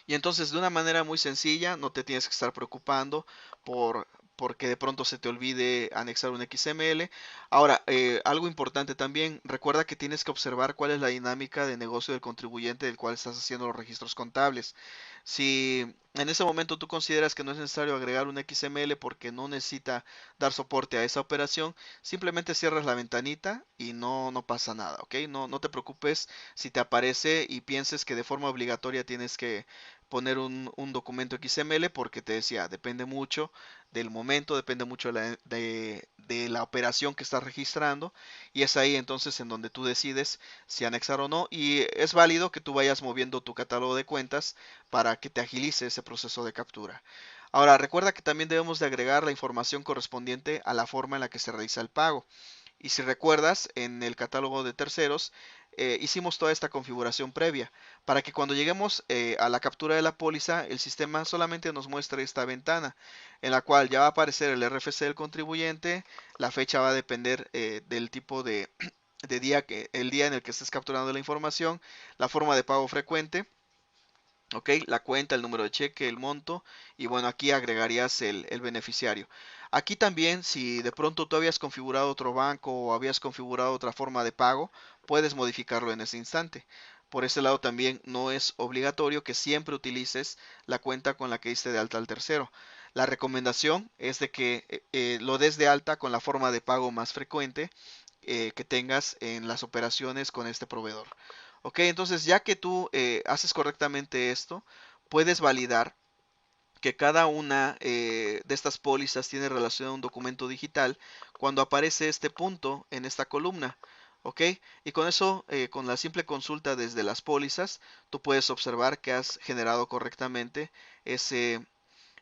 Y entonces de una manera muy sencilla, no te tienes que estar preocupando por porque de pronto se te olvide anexar un XML. Ahora, algo importante también, recuerda que tienes que observar cuál es la dinámica de negocio del contribuyente del cual estás haciendo los registros contables. Si en ese momento tú consideras que no es necesario agregar un XML porque no necesita dar soporte a esa operación, simplemente cierras la ventanita y no pasa nada, ¿ok? No te preocupes si te aparece y pienses que de forma obligatoria tienes que poner un documento XML porque te decía, depende mucho del momento, depende mucho de la operación que estás registrando y es ahí entonces en donde tú decides si anexar o no y es válido que tú vayas moviendo tu catálogo de cuentas para que te agilice ese proceso de captura. Ahora, recuerda que también debemos de agregar la información correspondiente a la forma en la que se realiza el pago. Y si recuerdas, en el catálogo de terceros hicimos toda esta configuración previa para que cuando lleguemos a la captura de la póliza, el sistema solamente nos muestre esta ventana en la cual ya va a aparecer el RFC del contribuyente, la fecha va a depender del tipo de día el día en el que estés capturando la información, la forma de pago frecuente. Ok, la cuenta, el número de cheque, el monto y bueno, aquí agregarías el beneficiario. Aquí también, si de pronto tú habías configurado otro banco o habías configurado otra forma de pago, puedes modificarlo en ese instante. Por ese lado también no es obligatorio que siempre utilices la cuenta con la que diste de alta al tercero. La recomendación es de que lo des de alta con la forma de pago más frecuente que tengas en las operaciones con este proveedor. Ok, entonces ya que tú haces correctamente esto, puedes validar que cada una de estas pólizas tiene relación a un documento digital cuando aparece este punto en esta columna. Ok, y con eso, con la simple consulta desde las pólizas, tú puedes observar que has generado correctamente ese,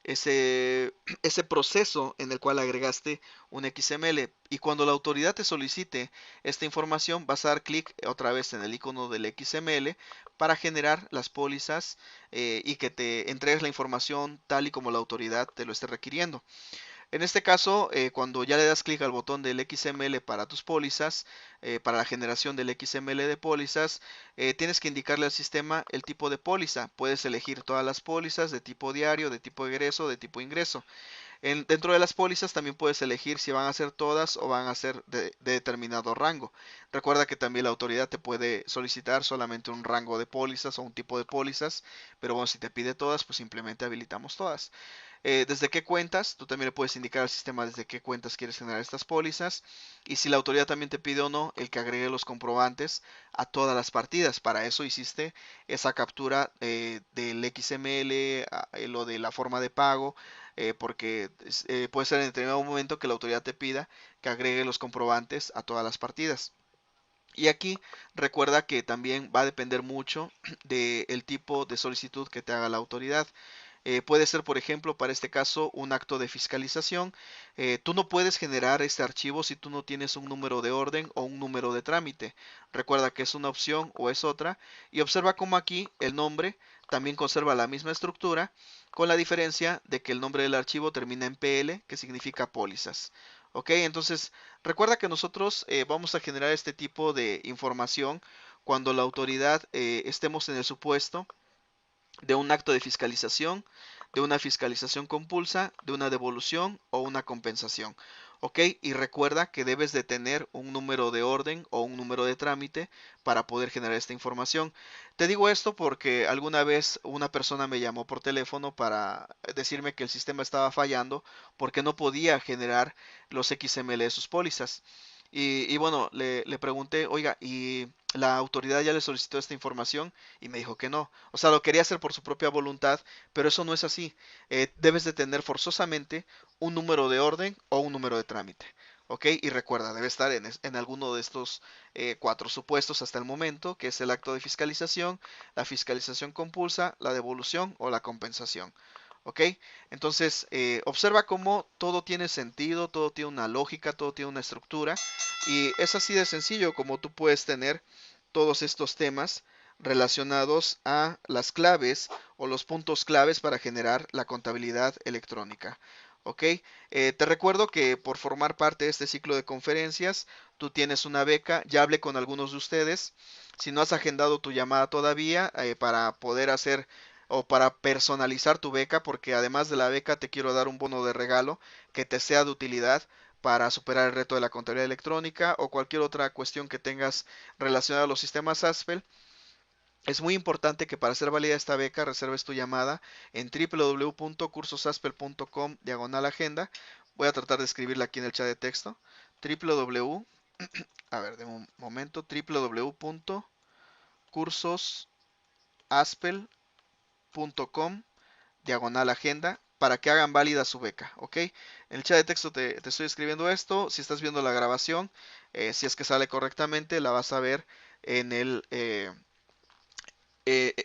ese, ese proceso en el cual agregaste un XML. Y cuando la autoridad te solicite esta información, vas a dar clic otra vez en el icono del XML para generar las pólizas y que te entregues la información tal y como la autoridad te lo esté requiriendo. En este caso, cuando ya le das clic al botón del XML para tus pólizas, para la generación del XML de pólizas, tienes que indicarle al sistema el tipo de póliza. Puedes elegir todas las pólizas de tipo diario, de tipo egreso, de tipo ingreso. Dentro de las pólizas también puedes elegir si van a ser todas o van a ser de determinado rango. Recuerda que también la autoridad te puede solicitar solamente un rango de pólizas o un tipo de pólizas, pero bueno, si te pide todas, pues simplemente habilitamos todas. Desde qué cuentas, tú también le puedes indicar al sistema desde qué cuentas quieres generar estas pólizas y si la autoridad también te pide o no el que agregue los comprobantes a todas las partidas. Para eso hiciste esa captura del XML, lo de la forma de pago, porque puede ser en determinado momento que la autoridad te pida que agregue los comprobantes a todas las partidas. Y aquí recuerda que también va a depender mucho del tipo de solicitud que te haga la autoridad. Puede ser, por ejemplo, para este caso, un acto de fiscalización. Tú no puedes generar este archivo si tú no tienes un número de orden o un número de trámite. Recuerda que es una opción o es otra. Y observa cómo aquí el nombre también conserva la misma estructura, con la diferencia de que el nombre del archivo termina en PL, que significa pólizas. Ok, entonces recuerda que nosotros vamos a generar este tipo de información cuando la autoridad estemos en el supuesto de un acto de fiscalización, de una fiscalización compulsa, de una devolución o una compensación. ¿Ok? Y recuerda que debes de tener un número de orden o un número de trámite para poder generar esta información. Te digo esto porque alguna vez una persona me llamó por teléfono para decirme que el sistema estaba fallando porque no podía generar los XML de sus pólizas. Y bueno, le pregunté, oiga, ¿y la autoridad ya le solicitó esta información? Y me dijo que no. O sea, lo quería hacer por su propia voluntad, pero eso no es así. Debes de tener forzosamente un número de orden o un número de trámite. ¿Ok? Y recuerda, debe estar en alguno de estos cuatro supuestos hasta el momento, que es el acto de fiscalización, la fiscalización compulsa, la devolución o la compensación. ¿Ok? Entonces, observa cómo todo tiene sentido, todo tiene una lógica, todo tiene una estructura. Y es así de sencillo como tú puedes tener todos estos temas relacionados a las claves o los puntos claves para generar la contabilidad electrónica. ¿Ok? Te recuerdo que por formar parte de este ciclo de conferencias, tú tienes una beca. Ya hablé con algunos de ustedes. Si no has agendado tu llamada todavía, para poder hacer o para personalizar tu beca, porque además de la beca te quiero dar un bono de regalo que te sea de utilidad para superar el reto de la contabilidad electrónica o cualquier otra cuestión que tengas relacionada a los sistemas ASPEL. Es muy importante que para hacer válida esta beca reserves tu llamada en www.cursosaspel.com/agenda. Voy a tratar de escribirla aquí en el chat de texto. www, a ver, de un momento, www.cursosaspel.com/agenda para que hagan válida su beca, ¿ok? En el chat de texto te estoy escribiendo esto. Si estás viendo la grabación, si es que sale correctamente, la vas a ver en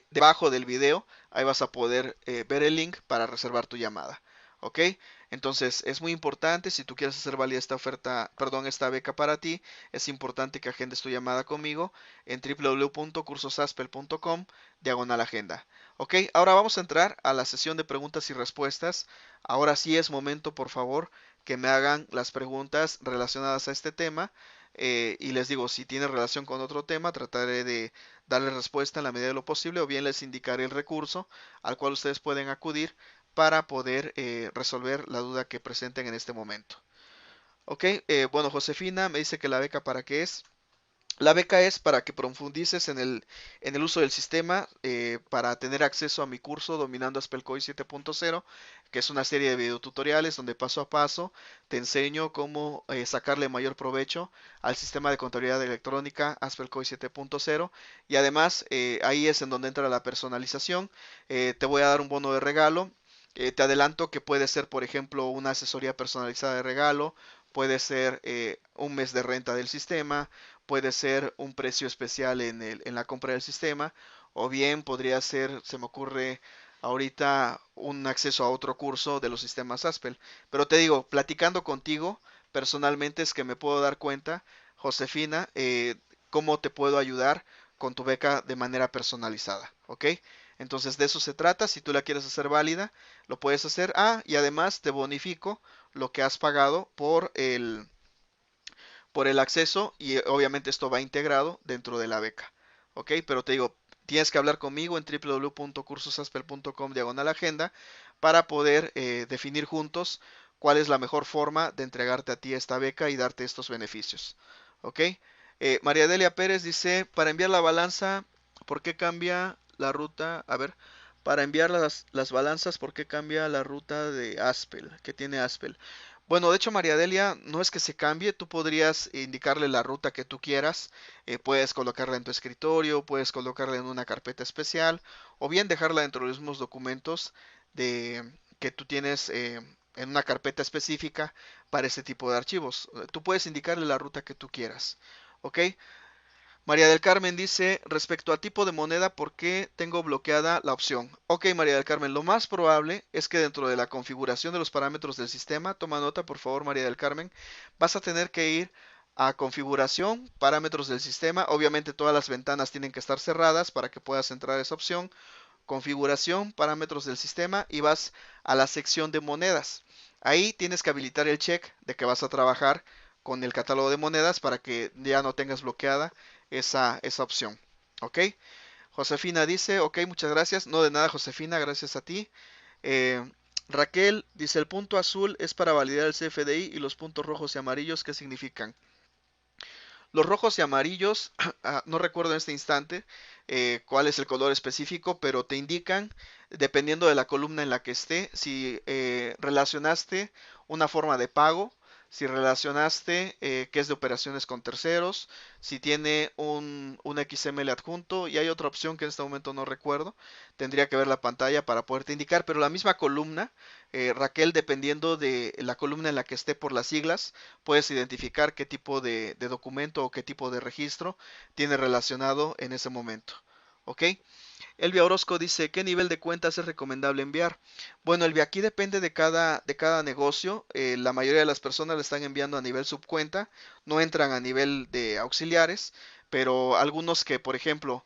debajo del video. Ahí vas a poder ver el link para reservar tu llamada. ¿Ok? Entonces es muy importante, si tú quieres hacer válida esta oferta, perdón, esta beca para ti, es importante que agendes tu llamada conmigo en www.cursosaspel.com/agenda. ¿Ok? Ahora vamos a entrar a la sesión de preguntas y respuestas. Ahora sí es momento, por favor, que me hagan las preguntas relacionadas a este tema. Y les digo, si tiene relación con otro tema, trataré de darle respuesta en la medida de lo posible, o bien les indicaré el recurso al cual ustedes pueden acudir para poder resolver la duda que presenten en este momento. Ok, bueno, Josefina me dice que la beca para qué es. La beca es para que profundices en el uso del sistema, para tener acceso a mi curso Dominando ASPELCOI 7.0, que es una serie de videotutoriales donde paso a paso te enseño cómo sacarle mayor provecho al sistema de contabilidad electrónica ASPELCOI 7.0. Y además ahí es en donde entra la personalización. Te voy a dar un bono de regalo. Te adelanto que puede ser, por ejemplo, una asesoría personalizada de regalo, puede ser un mes de renta del sistema, puede ser un precio especial en la compra del sistema, o bien podría ser, se me ocurre ahorita, un acceso a otro curso de los sistemas ASPEL. Pero te digo, platicando contigo personalmente es que me puedo dar cuenta, Josefina, cómo te puedo ayudar con tu beca de manera personalizada, ¿ok? Entonces de eso se trata. Si tú la quieres hacer válida, lo puedes hacer. Ah, y además te bonifico lo que has pagado por el acceso, y obviamente esto va integrado dentro de la beca. ¿Ok? Pero te digo, tienes que hablar conmigo en www.cursosaspel.com/agenda para poder definir juntos cuál es la mejor forma de entregarte a ti esta beca y darte estos beneficios. ¿Ok? María Delia Pérez dice, para enviar la balanza, ¿por qué cambia la ruta? A ver, para enviar las balanzas, ¿por qué cambia la ruta de Aspel? ¿Qué tiene Aspel? Bueno, de hecho, María Delia, no es que se cambie, tú podrías indicarle la ruta que tú quieras, puedes colocarla en tu escritorio, puedes colocarla en una carpeta especial, o bien dejarla dentro de los mismos documentos que tú tienes en una carpeta específica para este tipo de archivos. Tú puedes indicarle la ruta que tú quieras, ¿ok? María del Carmen dice, respecto al tipo de moneda, ¿por qué tengo bloqueada la opción? Ok, María del Carmen, lo más probable es que dentro de la configuración de los parámetros del sistema, toma nota por favor, María del Carmen, vas a tener que ir a configuración, parámetros del sistema. Obviamente todas las ventanas tienen que estar cerradas para que puedas entrar a esa opción. Configuración, parámetros del sistema, y vas a la sección de monedas. Ahí tienes que habilitar el check de que vas a trabajar con el catálogo de monedas para que ya no tengas bloqueada esa opción. ¿Ok? Josefina dice, ok, muchas gracias. No, de nada, Josefina, gracias a ti. Eh, Raquel dice, el punto azul es para validar el CFDI, y los puntos rojos y amarillos, ¿qué significan? Los rojos y amarillos, no recuerdo en este instante cuál es el color específico, pero te indican, dependiendo de la columna en la que esté, si relacionaste una forma de pago, si relacionaste que es de operaciones con terceros, si tiene un XML adjunto, y hay otra opción que en este momento no recuerdo. Tendría que ver la pantalla para poderte indicar, pero la misma columna, Raquel, dependiendo de la columna en la que esté por las siglas, puedes identificar qué tipo de documento o qué tipo de registro tiene relacionado en ese momento. ¿Ok? Elvia Orozco dice, ¿qué nivel de cuentas es recomendable enviar? Bueno, Elvia, aquí depende de cada negocio. La mayoría de las personas le están enviando a nivel subcuenta, no entran a nivel de auxiliares, pero algunos que, por ejemplo,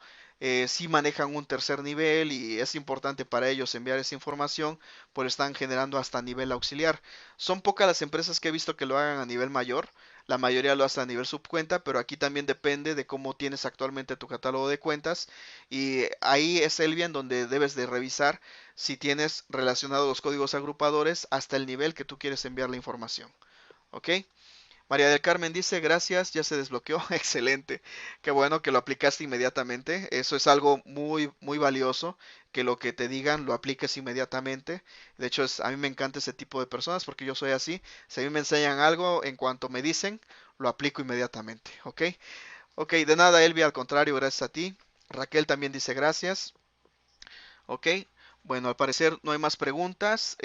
sí manejan un tercer nivel y es importante para ellos enviar esa información, pues están generando hasta nivel auxiliar. Son pocas las empresas que he visto que lo hagan a nivel mayor, la mayoría lo hace a nivel subcuenta, pero aquí también depende de cómo tienes actualmente tu catálogo de cuentas y ahí es Elvia en donde debes de revisar si tienes relacionados los códigos agrupadores hasta el nivel que tú quieres enviar la información. ¿Ok? María del Carmen dice, gracias, ya se desbloqueó. Excelente. Qué bueno que lo aplicaste inmediatamente. Eso es algo muy, muy valioso, que lo que te digan lo apliques inmediatamente. De hecho, a mí me encanta ese tipo de personas porque yo soy así. Si a mí me enseñan algo, en cuanto me dicen, lo aplico inmediatamente. ¿Ok? Ok, de nada, Elvia, al contrario, gracias a ti. Raquel también dice gracias. Ok, bueno, al parecer no hay más preguntas.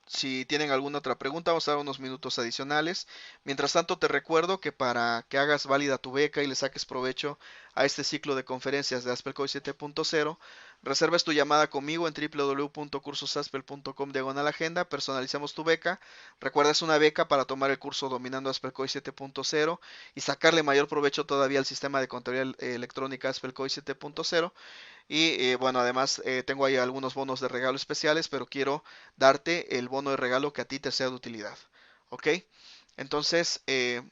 Si tienen alguna otra pregunta, vamos a dar unos minutos adicionales. Mientras tanto, te recuerdo que para que hagas válida tu beca y le saques provecho a este ciclo de conferencias de AspelCoy 7.0, reserves tu llamada conmigo en www.cursosaspel.com/agenda, personalizamos tu beca. Recuerda, es una beca para tomar el curso Dominando AspelCoy 7.0 y sacarle mayor provecho todavía al sistema de contabilidad electrónica AspelCoy 7.0. Y bueno, además tengo ahí algunos bonos de regalo especiales, pero quiero darte el bono de regalo que a ti te sea de utilidad. ¿Ok? Entonces,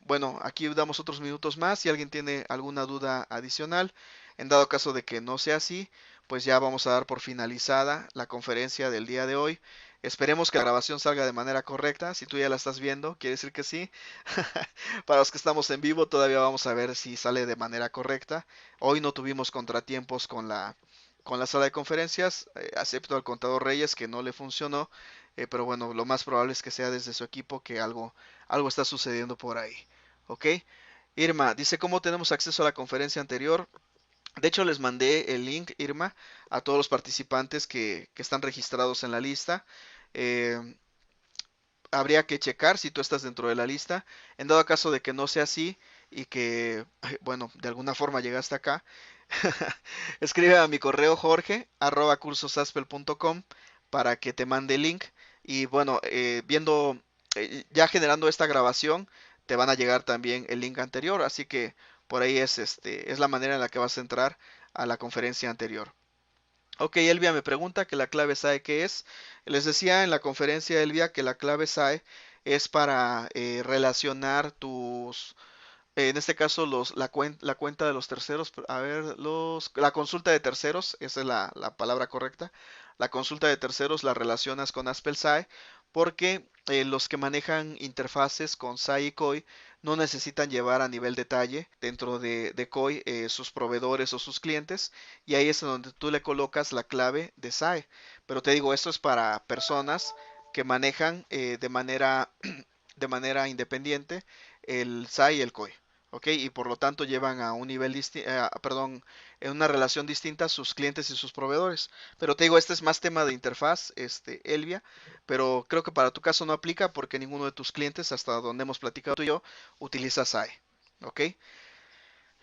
bueno, aquí damos otros minutos más. Si alguien tiene alguna duda adicional, en dado caso de que no sea así, pues ya vamos a dar por finalizada la conferencia del día de hoy. Esperemos que la grabación salga de manera correcta. Si tú ya la estás viendo, quiere decir que sí. Para los que estamos en vivo, todavía vamos a ver si sale de manera correcta. Hoy no tuvimos contratiempos con la sala de conferencias, excepto al contador Reyes que no le funcionó, pero bueno, lo más probable es que sea desde su equipo que algo está sucediendo por ahí. ¿Ok? Irma dice, ¿cómo tenemos acceso a la conferencia anterior? De hecho, les mandé el link, Irma, a todos los participantes que están registrados en la lista. Eh, Habría que checar si tú estás dentro de la lista. En dado caso de que no sea así y que, bueno, de alguna forma llegaste acá, escribe a mi correo jorge@cursosaspel.com para que te mande el link. Y bueno, ya generando esta grabación, te van a llegar también el link anterior. Así que por ahí es la manera en la que vas a entrar a la conferencia anterior. Ok, Elvia me pregunta que la clave SAE qué es. Les decía en la conferencia, Elvia, que la clave SAE es para relacionar en este caso, la cuenta de los terceros, a ver, la consulta de terceros, esa es la palabra correcta. La consulta de terceros la relacionas con Aspel SAE porque los que manejan interfaces con SAE y COI no necesitan llevar a nivel detalle dentro de COI sus proveedores o sus clientes y ahí es donde tú le colocas la clave de SAE. Pero te digo, esto es para personas que manejan de manera independiente el SAI y el COI. ¿Ok? Y por lo tanto llevan a un nivel perdón, en una relación distinta a sus clientes y sus proveedores. Pero te digo, este es más tema de interfaz, Elvia, pero creo que para tu caso no aplica porque ninguno de tus clientes, hasta donde hemos platicado tú y yo, utiliza SAI. ¿Ok?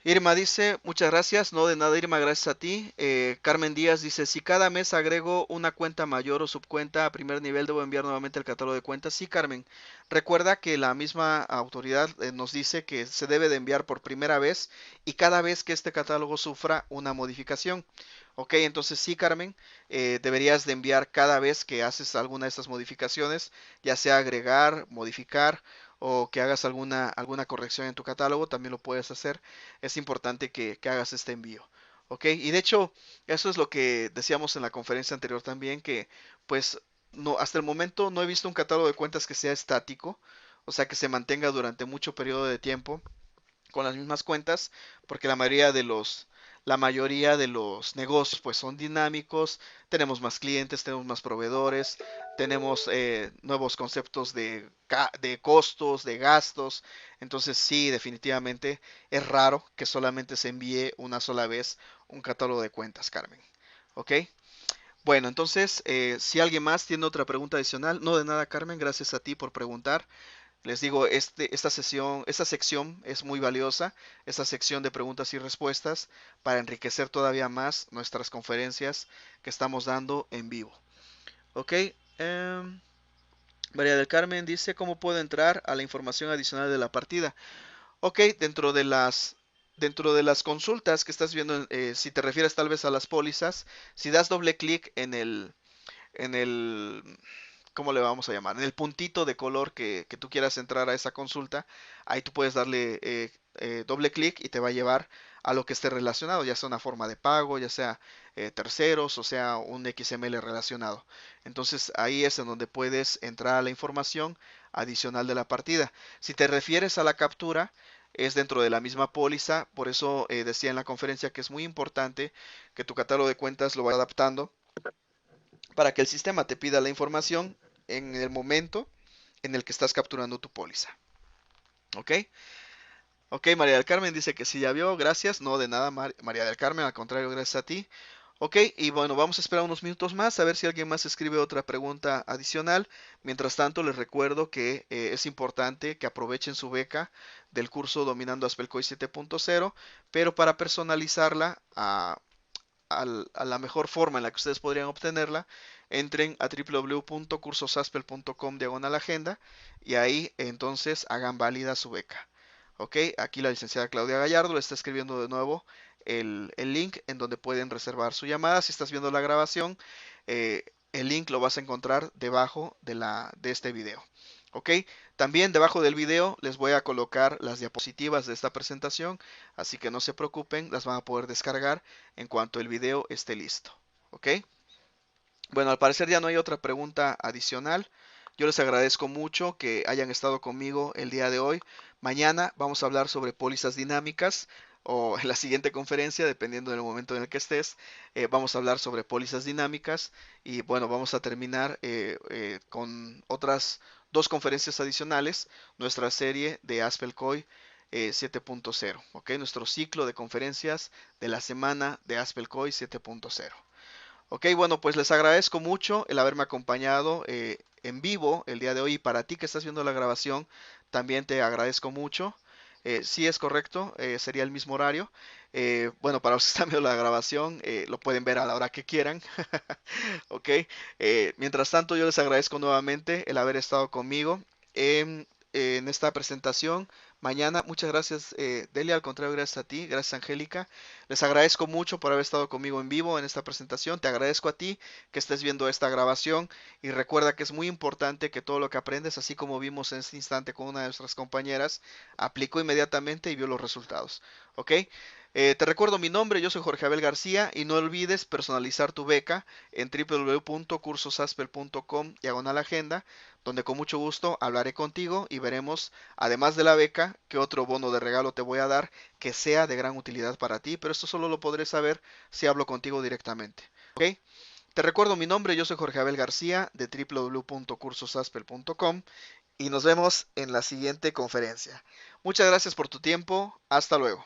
Irma dice, muchas gracias, no de nada Irma, gracias a ti. Carmen Díaz dice, si cada mes agrego una cuenta mayor o subcuenta a primer nivel, debo enviar nuevamente el catálogo de cuentas. Sí, Carmen, recuerda que la misma autoridad nos dice que se debe de enviar por primera vez y cada vez que este catálogo sufra una modificación. Ok, entonces sí, Carmen, deberías de enviar cada vez que haces alguna de estas modificaciones, ya sea agregar, modificar o que hagas alguna corrección en tu catálogo, también lo puedes hacer. Es importante que hagas este envío. ¿Ok? Y de hecho, eso es lo que decíamos en la conferencia anterior también, que pues no, hasta el momento no he visto un catálogo de cuentas que sea estático, o sea, que se mantenga durante mucho periodo de tiempo con las mismas cuentas, porque la mayoría de los negocios pues son dinámicos, tenemos más clientes, tenemos más proveedores, tenemos nuevos conceptos de costos, de gastos, entonces sí, definitivamente es raro que solamente se envíe una sola vez un catálogo de cuentas, Carmen. ¿Ok? Bueno, entonces, si alguien más tiene otra pregunta adicional, no de nada, Carmen, gracias a ti por preguntar. Les digo, esta sección es muy valiosa, esta sección de preguntas y respuestas para enriquecer todavía más nuestras conferencias que estamos dando en vivo. Ok, María del Carmen dice cómo puedo entrar a la información adicional de la partida. Ok, dentro de las Dentro de las consultas que estás viendo, si te refieres tal vez a las pólizas, si das doble clic en el, ¿cómo le vamos a llamar? En el puntito de color que tú quieras entrar a esa consulta, ahí tú puedes darle doble clic y te va a llevar a lo que esté relacionado, ya sea una forma de pago, ya sea terceros, o sea un XML relacionado. Entonces ahí es en donde puedes entrar a la información adicional de la partida. Si te refieres a la captura, es dentro de la misma póliza, por eso decía en la conferencia que es muy importante que tu catálogo de cuentas lo vaya adaptando para que el sistema te pida la información en el momento en el que estás capturando tu póliza. ¿Ok? Ok, María del Carmen dice que sí ya vio, gracias. No, de nada, María del Carmen, al contrario, gracias a ti. Ok, y bueno, vamos a esperar unos minutos más a ver si alguien más escribe otra pregunta adicional. Mientras tanto, les recuerdo que es importante que aprovechen su beca del curso Dominando Aspelcoy 7.0, pero para personalizarla a la mejor forma en la que ustedes podrían obtenerla, entren a www.cursosaspel.com/agenda y ahí entonces hagan válida su beca. Ok, aquí la licenciada Claudia Gallardo le está escribiendo de nuevo el link en donde pueden reservar su llamada. Si estás viendo la grabación, el link lo vas a encontrar debajo de este video. Ok, también debajo del video les voy a colocar las diapositivas de esta presentación, así que no se preocupen, las van a poder descargar en cuanto el video esté listo. Ok, bueno, al parecer ya no hay otra pregunta adicional. Yo les agradezco mucho que hayan estado conmigo el día de hoy. Mañana vamos a hablar sobre pólizas dinámicas o en la siguiente conferencia, dependiendo del momento en el que estés, vamos a hablar sobre pólizas dinámicas y bueno, vamos a terminar con otras dos conferencias adicionales, nuestra serie de Aspelcoy 7.0, ¿ok? Nuestro ciclo de conferencias de la semana de Aspelcoy 7.0. Ok, bueno, pues les agradezco mucho el haberme acompañado en vivo el día de hoy. Y para ti que estás viendo la grabación, también te agradezco mucho. Sí es correcto, sería el mismo horario. Bueno, para los que están viendo la grabación, lo pueden ver a la hora que quieran. Ok, mientras tanto, yo les agradezco nuevamente el haber estado conmigo en esta presentación. Mañana, muchas gracias, Delia, al contrario, gracias a ti, gracias, Angélica. Les agradezco mucho por haber estado conmigo en vivo en esta presentación. Te agradezco a ti que estés viendo esta grabación y recuerda que es muy importante que todo lo que aprendes, así como vimos en este instante con una de nuestras compañeras, aplicó inmediatamente y vio los resultados. ¿Ok? Te recuerdo mi nombre, yo soy Jorge Abel García y no olvides personalizar tu beca en www.cursosaspel.com/agenda, donde con mucho gusto hablaré contigo y veremos, además de la beca, qué otro bono de regalo te voy a dar que sea de gran utilidad para ti, pero esto solo lo podré saber si hablo contigo directamente. ¿Ok? Te recuerdo mi nombre, yo soy Jorge Abel García de www.cursosaspel.com y nos vemos en la siguiente conferencia. Muchas gracias por tu tiempo, hasta luego.